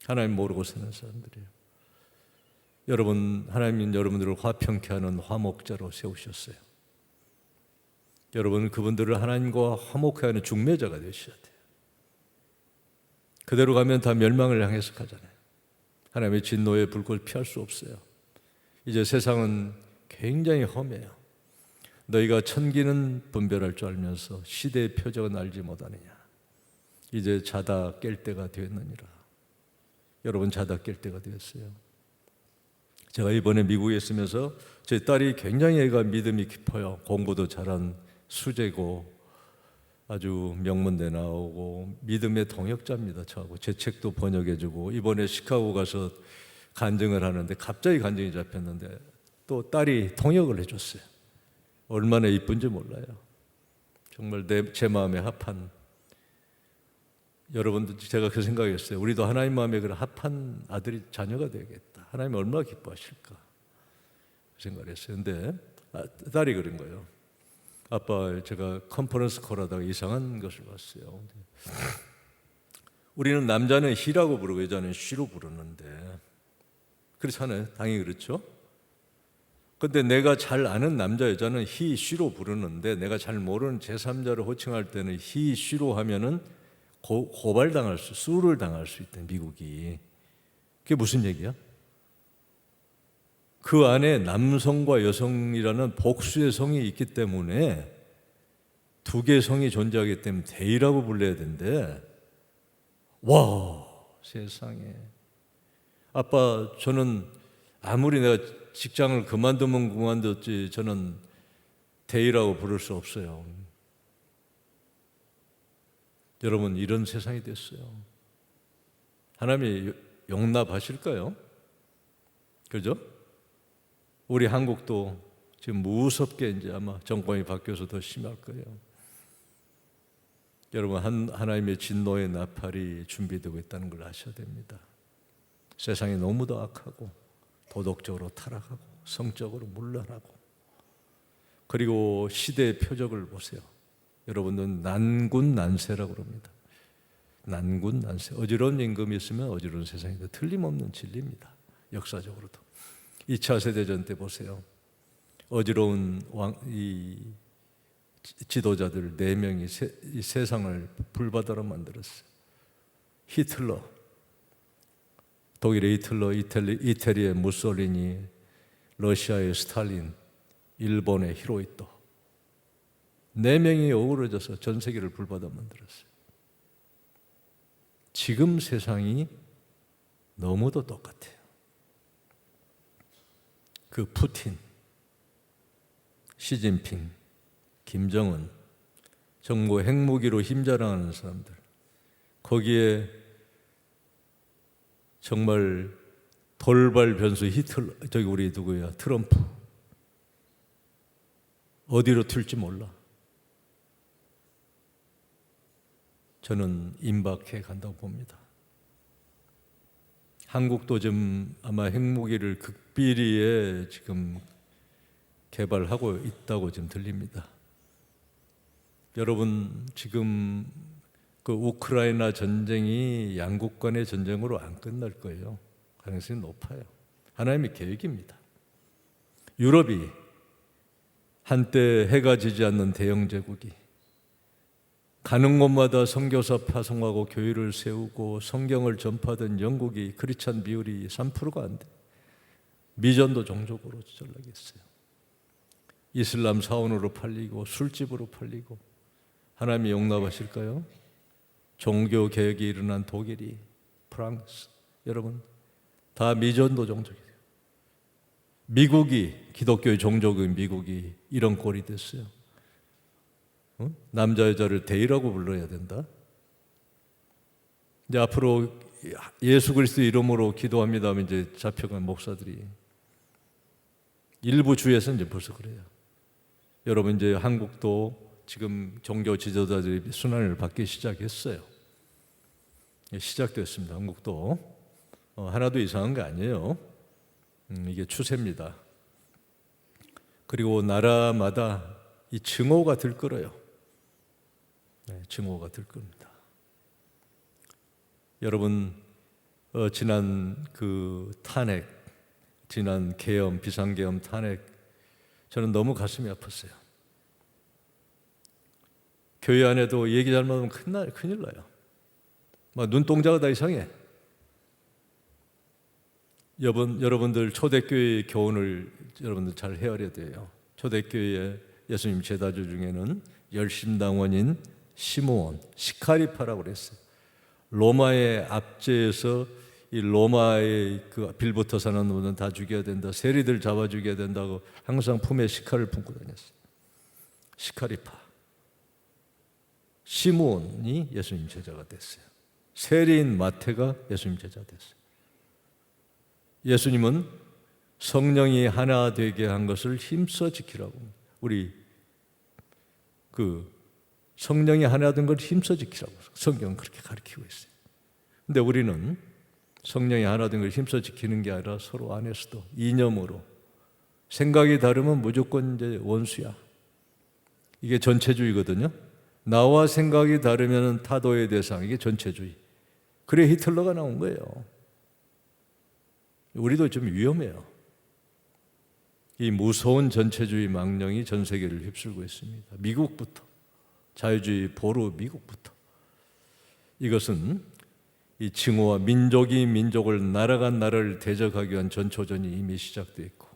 하나님 모르고 사는 사람들이에요. 여러분, 하나님은 여러분들을 화평케 하는 화목자로 세우셨어요. 여러분, 그분들을 하나님과 화목케 하는 중매자가 되셔야 돼요. 그대로 가면 다 멸망을 향해서 가잖아요. 하나님의 진노의 불꽃을 피할 수 없어요. 이제 세상은 굉장히 험해요. 너희가 천기는 분별할 줄 알면서 시대의 표적은 알지 못하느냐. 이제 자다 깰 때가 되었느니라. 여러분 자다 깰 때가 되었어요. 제가 이번에 미국에 있으면서 제 딸이 굉장히 애가 믿음이 깊어요. 공부도 잘한 수재고 아주 명문대 나오고 믿음의 동역자입니다. 저하고 제 책도 번역해주고, 이번에 시카고 가서 간증을 하는데 갑자기 간증이 잡혔는데 또 딸이 통역을 해줬어요. 얼마나 이쁜지 몰라요. 정말 제 마음에 합한, 여러분들 제가 그 생각이었어요. 우리도 하나님 마음에 그런 합한 아들이 자녀가 되겠다. 하나님 얼마나 기뻐하실까 그 생각을 했어요. 근데 딸이 그런 거예요. 아빠, 제가 컨퍼런스 콜하다가 이상한 것을 봤어요. 우리는 남자는 히라고 부르고 여자는 쉬로 부르는데, 그렇잖아요. 당연히 그렇죠. 근데 내가 잘 아는 남자, 여자는 히, 쉬로 부르는데, 내가 잘 모르는 제3자를 호칭할 때는 히, 쉬로 하면은 고발당할 수를 당할 수 있대, 미국이. 그게 무슨 얘기야? 그 안에 남성과 여성이라는 복수의 성이 있기 때문에 2개의 성이 존재하기 때문에 대이라고 불러야 된대. 와, 세상에. 아빠, 저는 아무리 내가 직장을 그만두면 그만뒀지 저는 대이라고 부를 수 없어요. 여러분, 이런 세상이 됐어요. 하나님이 용납하실까요? 그죠? 우리 한국도 지금 무섭게 이제 아마 정권이 바뀌어서 더 심할 거예요. 여러분, 하나님의 진노의 나팔이 준비되고 있다는 걸 아셔야 됩니다. 세상이 너무도 악하고 도덕적으로 타락하고 성적으로 문란하고, 그리고 시대의 표적을 보세요. 여러분은 난군난세라고 그럽니다. 난군난세. 어지러운 임금이 있으면 어지러운 세상이다. 틀림없는 진리입니다. 역사적으로도. 2차 세대전 때 보세요. 어지러운 이 지도자들 4명이 이 세상을 불바다로 만들었어요. 히틀러, 독일의 히틀러, 이태리의 무솔리니, 러시아의 스탈린, 일본의 히로히토. 4명이 어우러져서 전 세계를 불바다 만들었어요. 지금 세상이 너무도 똑같아요. 그 푸틴, 시진핑, 김정은, 정부 핵무기로 힘자랑하는 사람들, 거기에 정말 돌발 변수 히틀러, 저기 우리 누구야? 트럼프. 어디로 튈지 몰라. 저는 임박해 간다고 봅니다. 한국도 지금 아마 핵무기를 극비리에 지금 개발하고 있다고 지금 들립니다. 여러분, 지금 그 우크라이나 전쟁이 양국 간의 전쟁으로 안 끝날 거예요. 가능성이 높아요. 하나님의 계획입니다. 유럽이 한때 해가 지지 않는 대영 제국이 가는 곳마다 선교사 파송하고 교회를 세우고 성경을 전파하던 영국이 크리스찬 비율이 3%가 안 돼. 미전도 종족으로 전락했어요. 이슬람 사원으로 팔리고 술집으로 팔리고. 하나님이 용납하실까요? 종교 개혁이 일어난 독일이, 프랑스, 여러분 다 미전도 종족이에요. 미국이, 기독교의 종족인 미국이 이런 꼴이 됐어요. 남자 여자를 대의라고 불러야 된다. 이제 앞으로 예수 그리스도 이름으로 기도합니다 하면 이제 잡혀간 목사들이 일부 주에서 이제 벌써 그래요. 여러분, 이제 한국도 지금 종교 지도자들이 순환을 받기 시작했어요. 시작됐습니다. 한국도 하나도 이상한 게 아니에요. 이게 추세입니다. 그리고 나라마다 이 증오가 들끓어요. 증오가 들끓습니다. 여러분, 지난 그 탄핵, 지난 계엄, 비상계엄 탄핵, 저는 너무 가슴이 아팠어요. 교회 안에도 얘기 잘못하면 큰일 나요. 막 눈동자가 다 이상해. 여러분들 초대교회의 교훈을 여러분들 잘 헤아려야 돼요. 초대교회의 예수님 제자들 중에는 열심당원인 시므온, 시카리파라고 그랬어요. 로마의 압제에서 이 로마의 그 빌부터 사는 놈은 다 죽여야 된다. 세리들 잡아 죽여야 된다고 항상 품에 시칼을 품고 다녔어요. 시카리파. 시므온이 예수님 제자가 됐어요. 세리인 마태가 예수님 제자 됐어요. 예수님은 성령이 하나 되게 한 것을 힘써 지키라고. 우리 그 성령이 하나 된 걸 힘써 지키라고 성경은 그렇게 가르치고 있어요. 근데 우리는 성령이 하나 된 걸 힘써 지키는 게 아니라 서로 안에서도 이념으로 생각이 다르면 무조건 이제 원수야. 이게 전체주의거든요. 나와 생각이 다르면 타도의 대상, 이게 전체주의. 그래 히틀러가 나온 거예요. 우리도 좀 위험해요. 이 무서운 전체주의 망령이 전 세계를 휩쓸고 있습니다. 미국부터, 자유주의 보루 미국부터. 이것은 이 징후와 민족이 민족을, 나라가 나라를 대적하기 위한 전초전이 이미 시작되어 있고,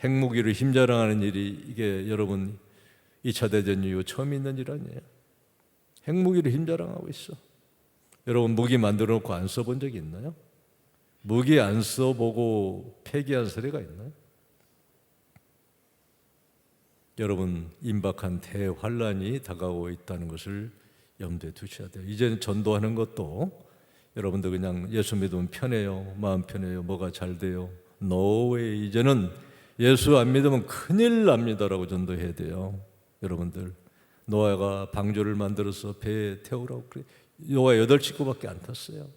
핵무기를 힘자랑하는 일이 이게 여러분 2차 대전 이후 처음 있는 일 아니에요. 핵무기를 힘자랑하고 있어. 여러분 무기 만들어 놓고 안 써본 적이 있나요? 무기 안 써보고 폐기한 사례가 있나요? 여러분, 임박한 대환란이 다가오고 있다는 것을 염두에 두셔야 돼요. 이제는 전도하는 것도 여러분들 그냥 예수 믿으면 편해요, 마음 편해요, 뭐가 잘 돼요. No way. 이제는 예수 안 믿으면 큰일 납니다라고 전도해야 돼요. 여러분들, 노아가 방주를 만들어서 배에 태우라고 그래. 노아 8식구밖에 안 탔어요.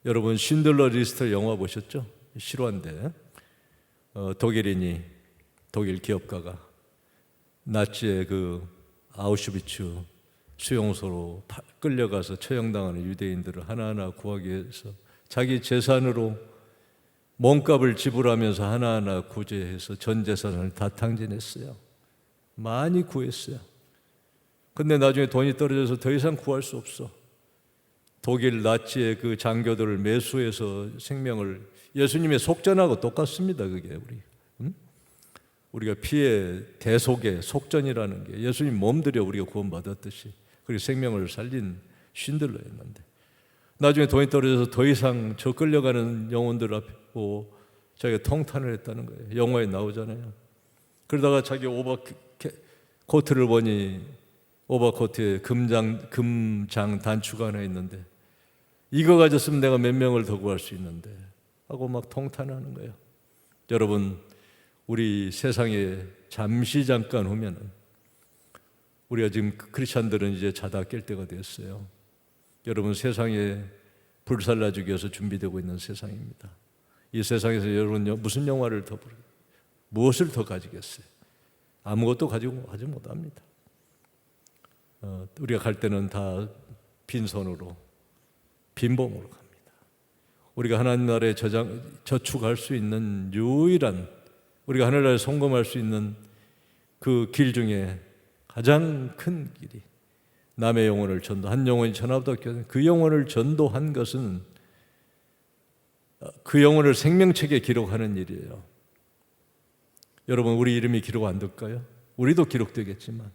여러분 신들러 리스트 영화 보셨죠? 실화인데 독일인이 독일 기업가가 나치의 그 아우슈비츠 수용소로 끌려가서 처형당하는 유대인들을 하나하나 구하기 위해서 자기 재산으로 몸값을 지불하면서 하나하나 구제해서 전 재산을 다 탕진했어요. 많이 구했어요. 근데 나중에 돈이 떨어져서 더 이상 구할 수 없어. 독일 나치의 그 장교들을 매수해서 생명을, 예수님의 속전하고 똑같습니다. 그게 우리가 피의 대속의 속전이라는 게 예수님 몸들여 우리가 구원받았듯이 그리고 생명을 살린 신들러였는데, 나중에 돈이 떨어져서 더 이상 저 끌려가는 영혼들 앞에 보고 자기가 통탄을 했다는 거예요. 영화에 나오잖아요. 그러다가 자기 오버코트를 보니 오버코트에 금장 단추가 하나 있는데, 이거 가졌으면 내가 몇 명을 더 구할 수 있는데 하고 막 통탄하는 거예요. 여러분, 우리 세상에 잠시 잠깐 후면은, 우리가 지금 크리스찬들은 이제 자다 깰 때가 됐어요. 여러분, 세상에 불살라주기 위해서 준비되고 있는 세상입니다. 이 세상에서 여러분 무슨 영화를 더 부르고 무엇을 더 가지겠어요? 아무것도 가지고 하지 못합니다. 우리가 갈 때는 다 빈손으로, 빈봉으로 갑니다. 우리가 하나님 나라에 저축할 수 있는 유일한, 우리가 하늘나라에 송금할 수 있는 그 길 중에 가장 큰 길이 남의 영혼을 한 영혼이 천하보다 귀한 그 영혼을 전도한 것은 그 영혼을 생명책에 기록하는 일이에요. 여러분, 우리 이름이 기록 안 될까요? 우리도 기록되겠지만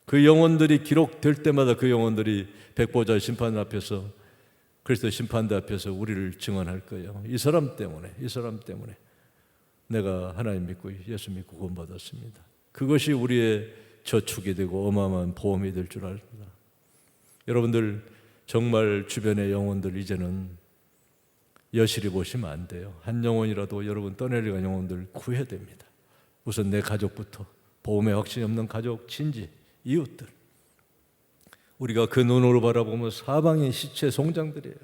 그 영혼들이 기록될 때마다 그 영혼들이 백보자 심판 앞에서, 그리스도 심판대 앞에서 우리를 증언할 거예요. 이 사람 때문에 내가 하나님 믿고 예수 믿고 구원받았습니다. 그것이 우리의 저축이 되고 어마어마한 보험이 될 줄 압니다. 여러분들, 정말 주변의 영혼들 이제는 여실히 보시면 안 돼요. 한 영혼이라도 여러분 떠내려간 영혼들 구해야 됩니다. 우선 내 가족부터, 보험에 확신이 없는 가족, 친지, 이웃들, 우리가 그 눈으로 바라보면 사방의 시체 송장들이에요.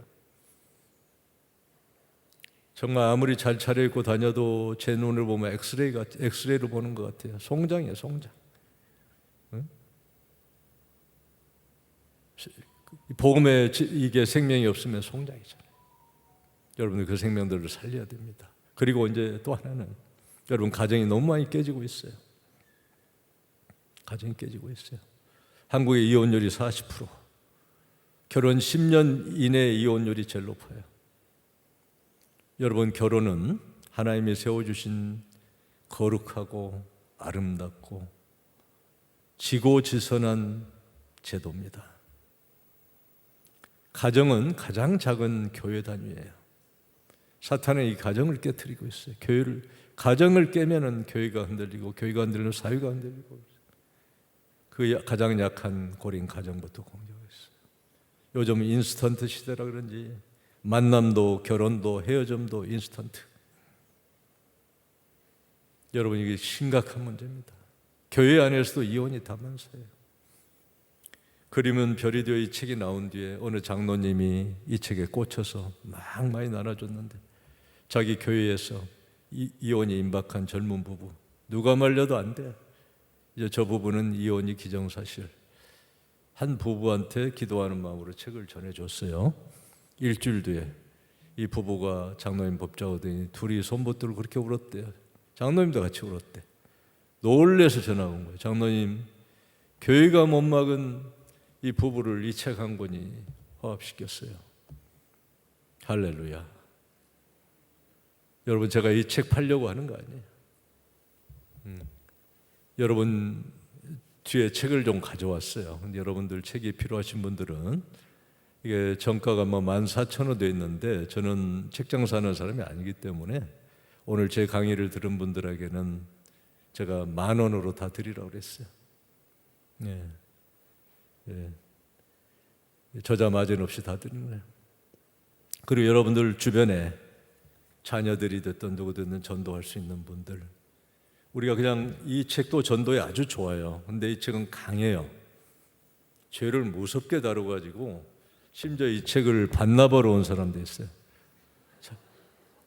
정말 아무리 잘 차려입고 다녀도 제 눈을 보면 엑스레이를 보는 것 같아요. 송장이에요, 송장. 응? 복음에 이게 생명이 없으면 송장이잖아요. 여러분들 그 생명들을 살려야 됩니다. 그리고 이제 또 하나는, 여러분 가정이 너무 많이 깨지고 있어요. 가정이 깨지고 있어요. 한국의 이혼율이 40%, 결혼 10년 이내 이혼율이 제일 높아요. 여러분, 결혼은 하나님이 세워주신 거룩하고 아름답고 지고지선한 제도입니다. 가정은 가장 작은 교회 단위예요. 사탄은 이 가정을 깨뜨리고 있어요. 가정을 깨면은 교회가 흔들리고, 교회가 흔들리면 사회가 흔들리고, 그 가장 약한 고린 가정부터 공격하고 있어요. 요즘 인스턴트 시대라 그런지 만남도 결혼도 헤어짐도 인스턴트. 여러분, 이게 심각한 문제입니다. 교회 안에서도 이혼이 다만사예요. 그림은 별이 되어 이 책이 나온 뒤에 어느 장로님이 이 책에 꽂혀서 막 많이 나눠줬는데, 자기 교회에서 이혼이 임박한 젊은 부부, 누가 말려도 안 돼. 이제 저 부부는 이혼이 기정사실. 한 부부한테 기도하는 마음으로 책을 전해줬어요. 일주일 뒤에 이 부부가 장로님 법좌 오더니 둘이 손붙들고 그렇게 울었대요. 장로님도 같이 울었대. 놀래서 전화 온 거예요. 장로님, 교회가 못 막은 이 부부를 이 책 한 권이 화합시켰어요. 할렐루야. 여러분, 제가 이 책 팔려고 하는 거 아니에요. 여러분, 뒤에 책을 좀 가져왔어요. 근데 여러분들 책이 필요하신 분들은, 이게 정가가 14,000원 돼 있는데 저는 책장 사는 사람이 아니기 때문에 오늘 제 강의를 들은 분들에게는 제가 10,000원으로 다 드리라고 그랬어요. 네. 네. 저자 마진 없이 다 드리는 거예요. 그리고 여러분들 주변에 자녀들이 됐든 누구든 전도할 수 있는 분들, 우리가 그냥, 이 책도 전도에 아주 좋아요. 근데 이 책은 강해요. 죄를 무섭게 다뤄가지고 심지어 이 책을 반납하러 온 사람도 있어요.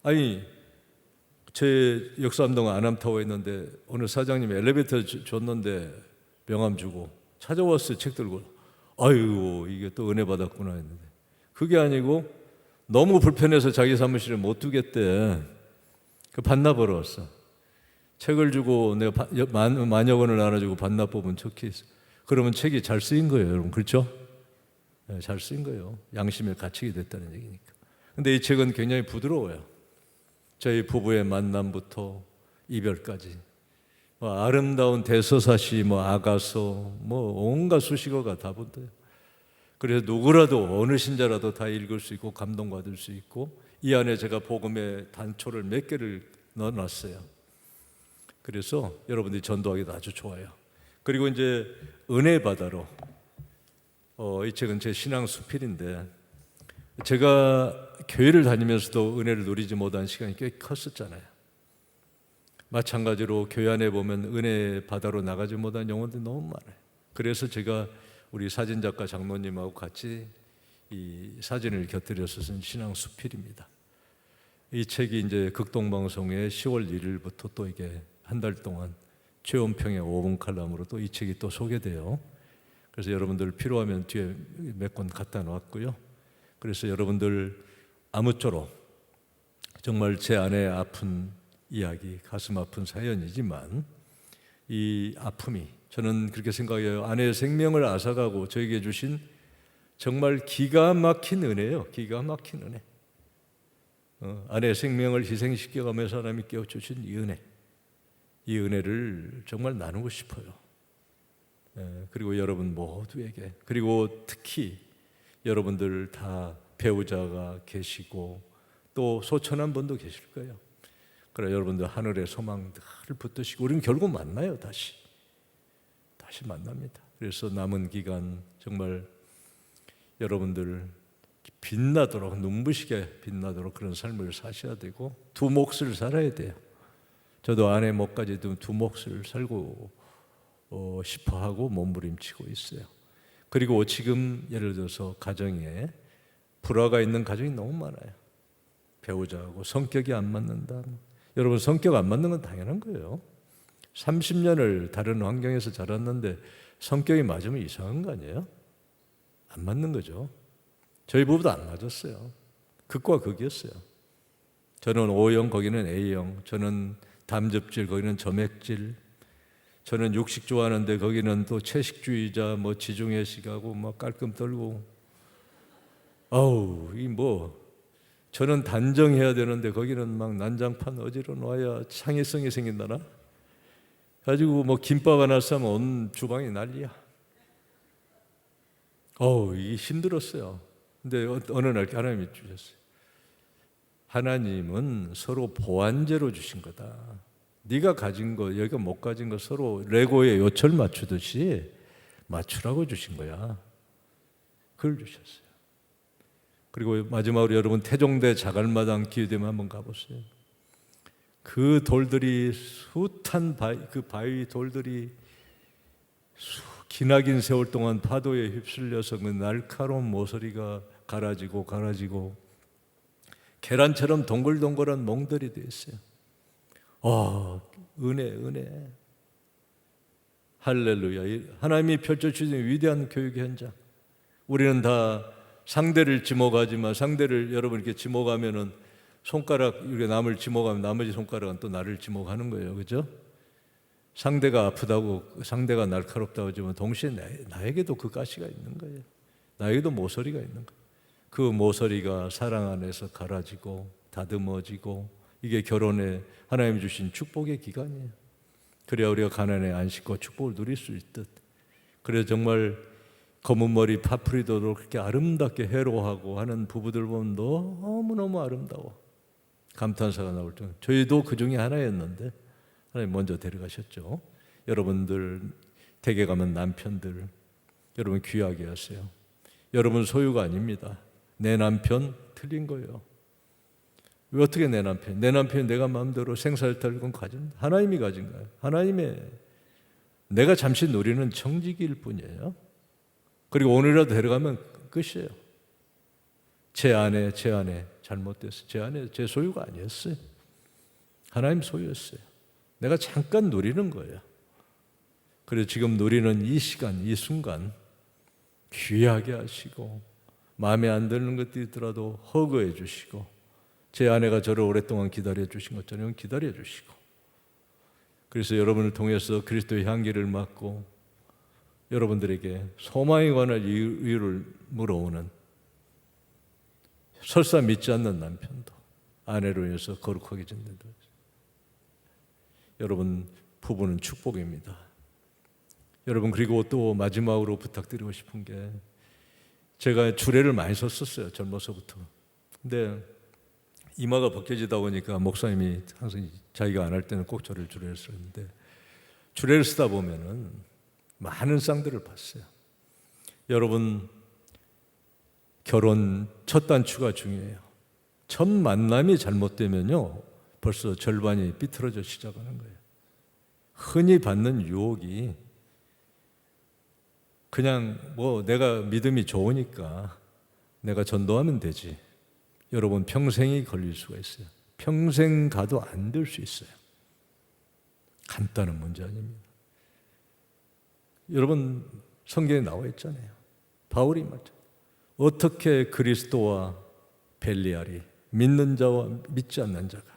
아니, 제 역삼동 안암타워에 있는데 오늘 사장님이 엘리베이터 줬는데 명함 주고 찾아왔어요. 책 들고. 아이고 이게 또 은혜 받았구나 했는데 그게 아니고 너무 불편해서 자기 사무실에 못 두겠대. 그 반납 하러 왔어. 책을 주고 내가 만여 권을 나눠주고 반납 법은 적혀 있어. 그러면 책이 잘 쓰인 거예요, 여러분. 그렇죠? 네, 잘 쓰인 거예요. 양심에 갇히게 됐다는 얘기니까. 근데 이 책은 굉장히 부드러워요. 저희 부부의 만남부터 이별까지 아름다운 대서사시, 아가서, 온갖 수식어가 다 붙어요. 그래서 누구라도 어느 신자라도 다 읽을 수 있고 감동받을 수 있고 이 안에 제가 복음의 단초를 몇 개를 넣어놨어요. 그래서 여러분들이 전도하기도 아주 좋아요. 그리고 이제 은혜 바다로 이 책은 제 신앙 수필인데 제가 교회를 다니면서도 은혜를 누리지 못한 시간이 꽤 컸었잖아요. 마찬가지로 교회 안에 보면 은혜 바다로 나가지 못한 영혼들이 너무 많아요. 그래서 제가 우리 사진작가 장로님하고 같이 이 사진을 곁들여서 쓴 신앙 수필입니다. 이 책이 이제 극동방송에 10월 1일부터 또 이게 한 달 동안 최원평의 5분 칼럼으로 또 이 책이 또 소개돼요. 그래서 여러분들 필요하면 뒤에 몇 권 갖다 놨고요. 그래서 여러분들 아무쪼록 정말 제 안에 아픈 이야기, 가슴 아픈 사연이지만 이 아픔이 저는 그렇게 생각해요. 아내의 생명을 앗아가고 저에게 주신 정말 기가 막힌 은혜예요. 기가 막힌 은혜. 아내의 생명을 희생시켜가면서 하나님이 깨워주신 이 은혜. 이 은혜를 정말 나누고 싶어요. 그리고 여러분 모두에게, 그리고 특히 여러분들 다 배우자가 계시고 또 소천한 분도 계실 거예요. 그래 여러분들 하늘의 소망 늘 붙드시고 우리는 결국 만나요. 다시 만납니다. 그래서 남은 기간 정말 여러분들 빛나도록, 눈부시게 빛나도록 그런 삶을 사셔야 되고 두 몫을 살아야 돼요. 저도 아내 몫까지 두 몫을 살고 싶어하고 몸부림치고 있어요. 그리고 지금 예를 들어서 가정에 불화가 있는 가정이 너무 많아요. 배우자하고 성격이 안 맞는다. 여러분 성격 안 맞는 건 당연한 거예요. 30년을 다른 환경에서 자랐는데 성격이 맞으면 이상한 거 아니에요? 안 맞는 거죠. 저희 부부도 안 맞았어요. 극과 극이었어요. 저는 O형, 거기는 A형. 저는 담즙질, 거기는 점액질. 저는 육식 좋아하는데 거기는 또 채식주의자, 지중해식하고 깔끔 떨고. 저는 단정해야 되는데 거기는 막 난장판 어지러 놔야 창의성이 생긴다나? 가지고 김밥 하나 싸면 온 주방이 난리야. 이게 힘들었어요. 근데 어느 날 하나님이 주셨어요. 하나님은 서로 보완제로 주신 거다. 네가 가진 거, 여기가 못 가진 거 서로 레고에 요철 맞추듯이 맞추라고 주신 거야. 그걸 주셨어요. 그리고 마지막으로 여러분 태종대 자갈마당 기회되면 한번 가보세요. 그 돌들이 숱한 그 바위 돌들이 기나긴 세월 동안 파도에 휩쓸려서 그 날카로운 모서리가 갈아지고 계란처럼 동글동글한 멍들이 되어 있어요. 은혜. 할렐루야. 하나님이 펼쳐주신 위대한 교육의 현장. 우리는 다 상대를 지목하지만 상대를 여러분 이렇게 지목하면은 손가락, 이렇게 남을 지목하면 나머지 손가락은 또 나를 지목하는 거예요. 그죠? 상대가 아프다고, 상대가 날카롭다고 하지만 동시에 나에게도 그 가시가 있는 거예요. 나에게도 모서리가 있는 거예요. 그 모서리가 사랑 안에서 갈아지고 다듬어지고 이게 결혼에 하나님 주신 축복의 기간이에요. 그래야 우리가 가난의 안식과 축복을 누릴 수 있듯. 그래서 정말 검은 머리 파프리도도 그렇게 아름답게 해로하고 하는 부부들 보면 너무너무 아름다워. 감탄사가 나올 정도. 저희도 그 중에 하나였는데 하나님 먼저 데려가셨죠. 여러분들 댁에 가면 남편들 여러분 귀하게 하세요. 여러분 소유가 아닙니다. 내 남편 틀린 거예요. 왜 어떻게 내 남편? 내 남편이 내가 마음대로 생사일탈권 가진 하나님이 가진 거예요. 하나님의 내가 잠시 누리는 청지기일 뿐이에요. 그리고 오늘이라도 데려가면 끝이에요. 제 아내 잘못됐어요. 제 아내 제 소유가 아니었어요. 하나님 소유였어요. 내가 잠깐 누리는 거예요. 그래서 지금 누리는 이 시간, 이 순간 귀하게 하시고 마음에 안 드는 것들이 있더라도 허그해 주시고 제 아내가 저를 오랫동안 기다려 주신 것처럼 기다려 주시고 그래서 여러분을 통해서 그리스도의 향기를 맡고 여러분들에게 소망에 관한 이유를 물어오는 설사 믿지 않는 남편도 아내로 인해서 거룩하게 된다. 여러분 부부는 축복입니다. 여러분 그리고 또 마지막으로 부탁드리고 싶은 게 제가 주례를 많이 썼었어요. 젊어서부터. 근데 이마가 벗겨지다 보니까 목사님이 항상 자기가 안 할 때는 꼭 저를 주례를 쓰는데 주례를 쓰다 보면은 많은 쌍들을 봤어요. 여러분 결혼 첫 단추가 중요해요. 첫 만남이 잘못되면요 벌써 절반이 삐뚤어져 시작하는 거예요. 흔히 받는 유혹이 그냥 뭐 내가 믿음이 좋으니까 내가 전도하면 되지. 여러분 평생이 걸릴 수가 있어요. 평생 가도 안 될 수 있어요. 간단한 문제 아닙니다. 여러분 성경에 나와 있잖아요. 바울이 말이죠. 어떻게 그리스도와 벨리알이 믿는 자와 믿지 않는 자가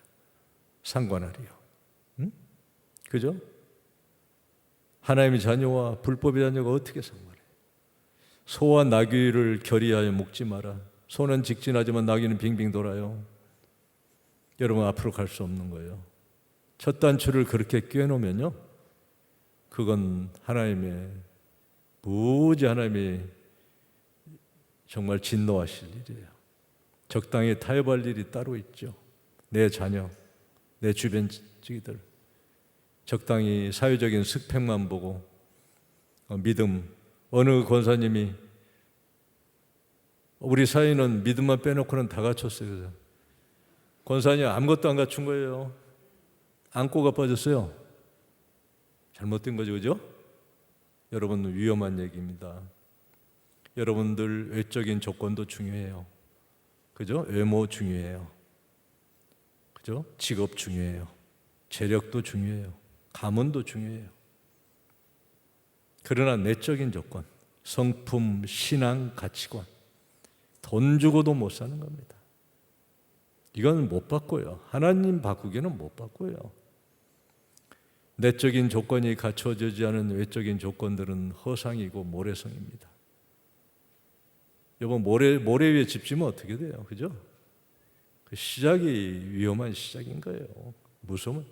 상관하리요? 응? 그죠? 하나님의 자녀와 불법의 자녀가 어떻게 상관해요? 소와 나귀를 결의하여 먹지 마라. 소는 직진하지만 나귀는 빙빙 돌아요. 여러분 앞으로 갈 수 없는 거예요. 첫 단추를 그렇게 꿰놓으면요 그건 하나님이 정말 진노하실 일이에요. 적당히 타협할 일이 따로 있죠. 내 자녀, 내 주변 지기들 적당히 사회적인 스펙만 보고 믿음, 어느 권사님이 우리 사회는 믿음만 빼놓고는 다 갖췄어요. 권사님 아무것도 안 갖춘 거예요. 안고가 빠졌어요. 잘못된 거죠, 그죠? 여러분 위험한 얘기입니다. 여러분들 외적인 조건도 중요해요. 그죠? 외모 중요해요. 그죠? 직업 중요해요. 재력도 중요해요. 가문도 중요해요. 그러나 내적인 조건, 성품, 신앙, 가치관, 돈 주고도 못 사는 겁니다. 이건 못 바꿔요. 하나님 바꾸기는 못 바꿔요. 내적인 조건이 갖춰지지 않은 외적인 조건들은 허상이고 모래성입니다. 여보 모래 위에 집 지면 어떻게 돼요? 그죠? 그 시작이 위험한 시작인 거예요. 무서운.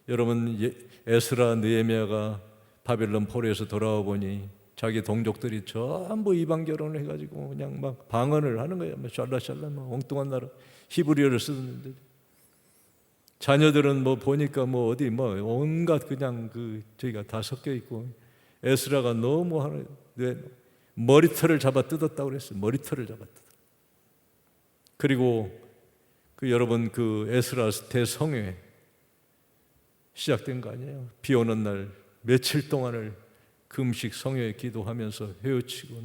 여러분 에스라 느헤미야가 바벨론 포로에서 돌아와 보니 자기 동족들이 전부 이방 결혼을 해가지고 그냥 막 방언을 하는 거예요. 뭐 샬라샬라 막 엉뚱한 나라 히브리어를 쓰는데 자녀들은 뭐 보니까 뭐 어디 뭐 온갖 그냥 저희가 다 섞여 있고 에스라가 너무 하는 머리털을 잡아 뜯었다고 그랬어요. 머리털을 잡아 뜯어. 그리고 여러분 에스라 대성회 시작된 거 아니에요? 비 오는 날 며칠 동안을 금식 성회에 기도하면서 헤어치고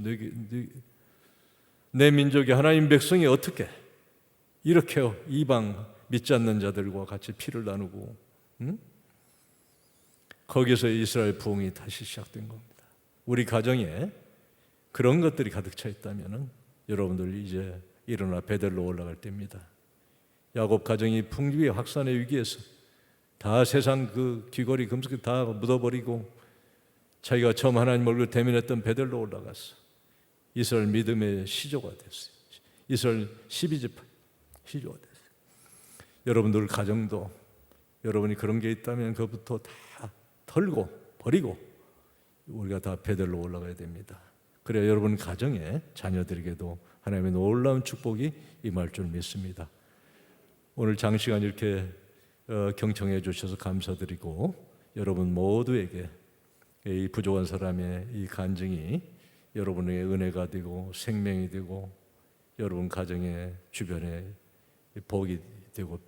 내 민족이 하나님 백성이 어떻게 이렇게 이방 믿지 않는 자들과 같이 피를 나누고 거기서 이스라엘 부흥이 다시 시작된 겁니다. 우리 가정에 그런 것들이 가득 차 있다면 여러분들 이제 일어나 베델로 올라갈 때입니다. 야곱 가정이 풍비의 확산의 위기에서 다 세상 귀걸이 금속 다 묻어버리고 자기가 처음 하나님 얼굴 대면했던 베델로 올라갔어. 이스라엘 믿음의 시조가 됐어요. 이스라엘 12지파 시조가 됐어요. 여러분들 가정도 여러분이 그런 게 있다면 그것부터 다 털고 버리고 우리가 다 베델로 올라가야 됩니다. 그래야 여러분 가정에 자녀들에게도 하나님의 놀라운 축복이 임할 줄 믿습니다. 오늘 장시간 이렇게 경청해 주셔서 감사드리고 여러분 모두에게 이 부족한 사람의 이 간증이 여러분의 은혜가 되고 생명이 되고 여러분 가정의 주변에 복이 되고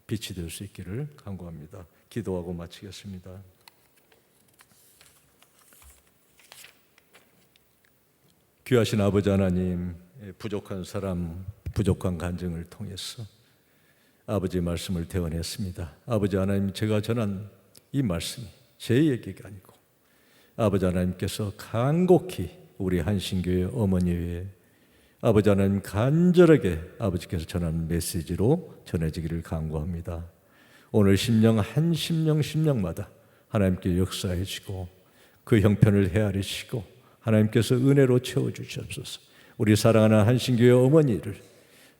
빛이 될 수 있기를 간구합니다. 기도하고 마치겠습니다. 귀하신 아버지 하나님, 부족한 사람, 부족한 간증을 통해서 아버지의 말씀을 대언했습니다. 아버지 하나님, 제가 전한 이 말씀이 제 얘기가 아니고 아버지 하나님께서 간곡히 우리 한신교회 어머니에 아버지 하나님 간절하게 아버지께서 전하는 메시지로 전해지기를 간구합니다. 오늘 심령 한 심령마다 하나님께 역사해 주시고 그 형편을 헤아리시고 하나님께서 은혜로 채워주시옵소서. 우리 사랑하는 한신교회 어머니를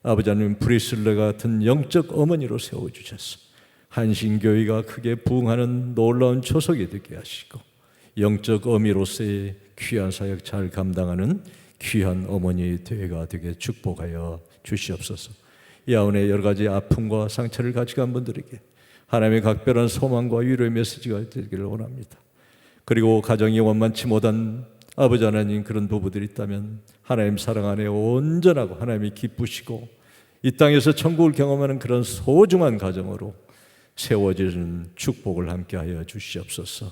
아버지 하나님 브리슬러 같은 영적 어머니로 세워주셔서 한신교회가 크게 부흥하는 놀라운 초석이 되게 하시고 영적 어미로서의 귀한 사역 잘 감당하는 귀한 어머니 대회가 되게 축복하여 주시옵소서. 이 아운의 여러 가지 아픔과 상처를 가져간 분들에게 하나님의 각별한 소망과 위로의 메시지가 되기를 원합니다. 그리고 가정이 원만치 못한 아버지 하나님 그런 부부들이 있다면 하나님 사랑 안에 온전하고 하나님이 기쁘시고 이 땅에서 천국을 경험하는 그런 소중한 가정으로 세워지는 축복을 함께하여 주시옵소서.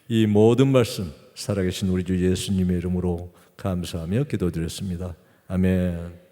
이 모든 말씀 살아계신 우리 주 예수님의 이름으로 감사하며 기도드렸습니다. 아멘.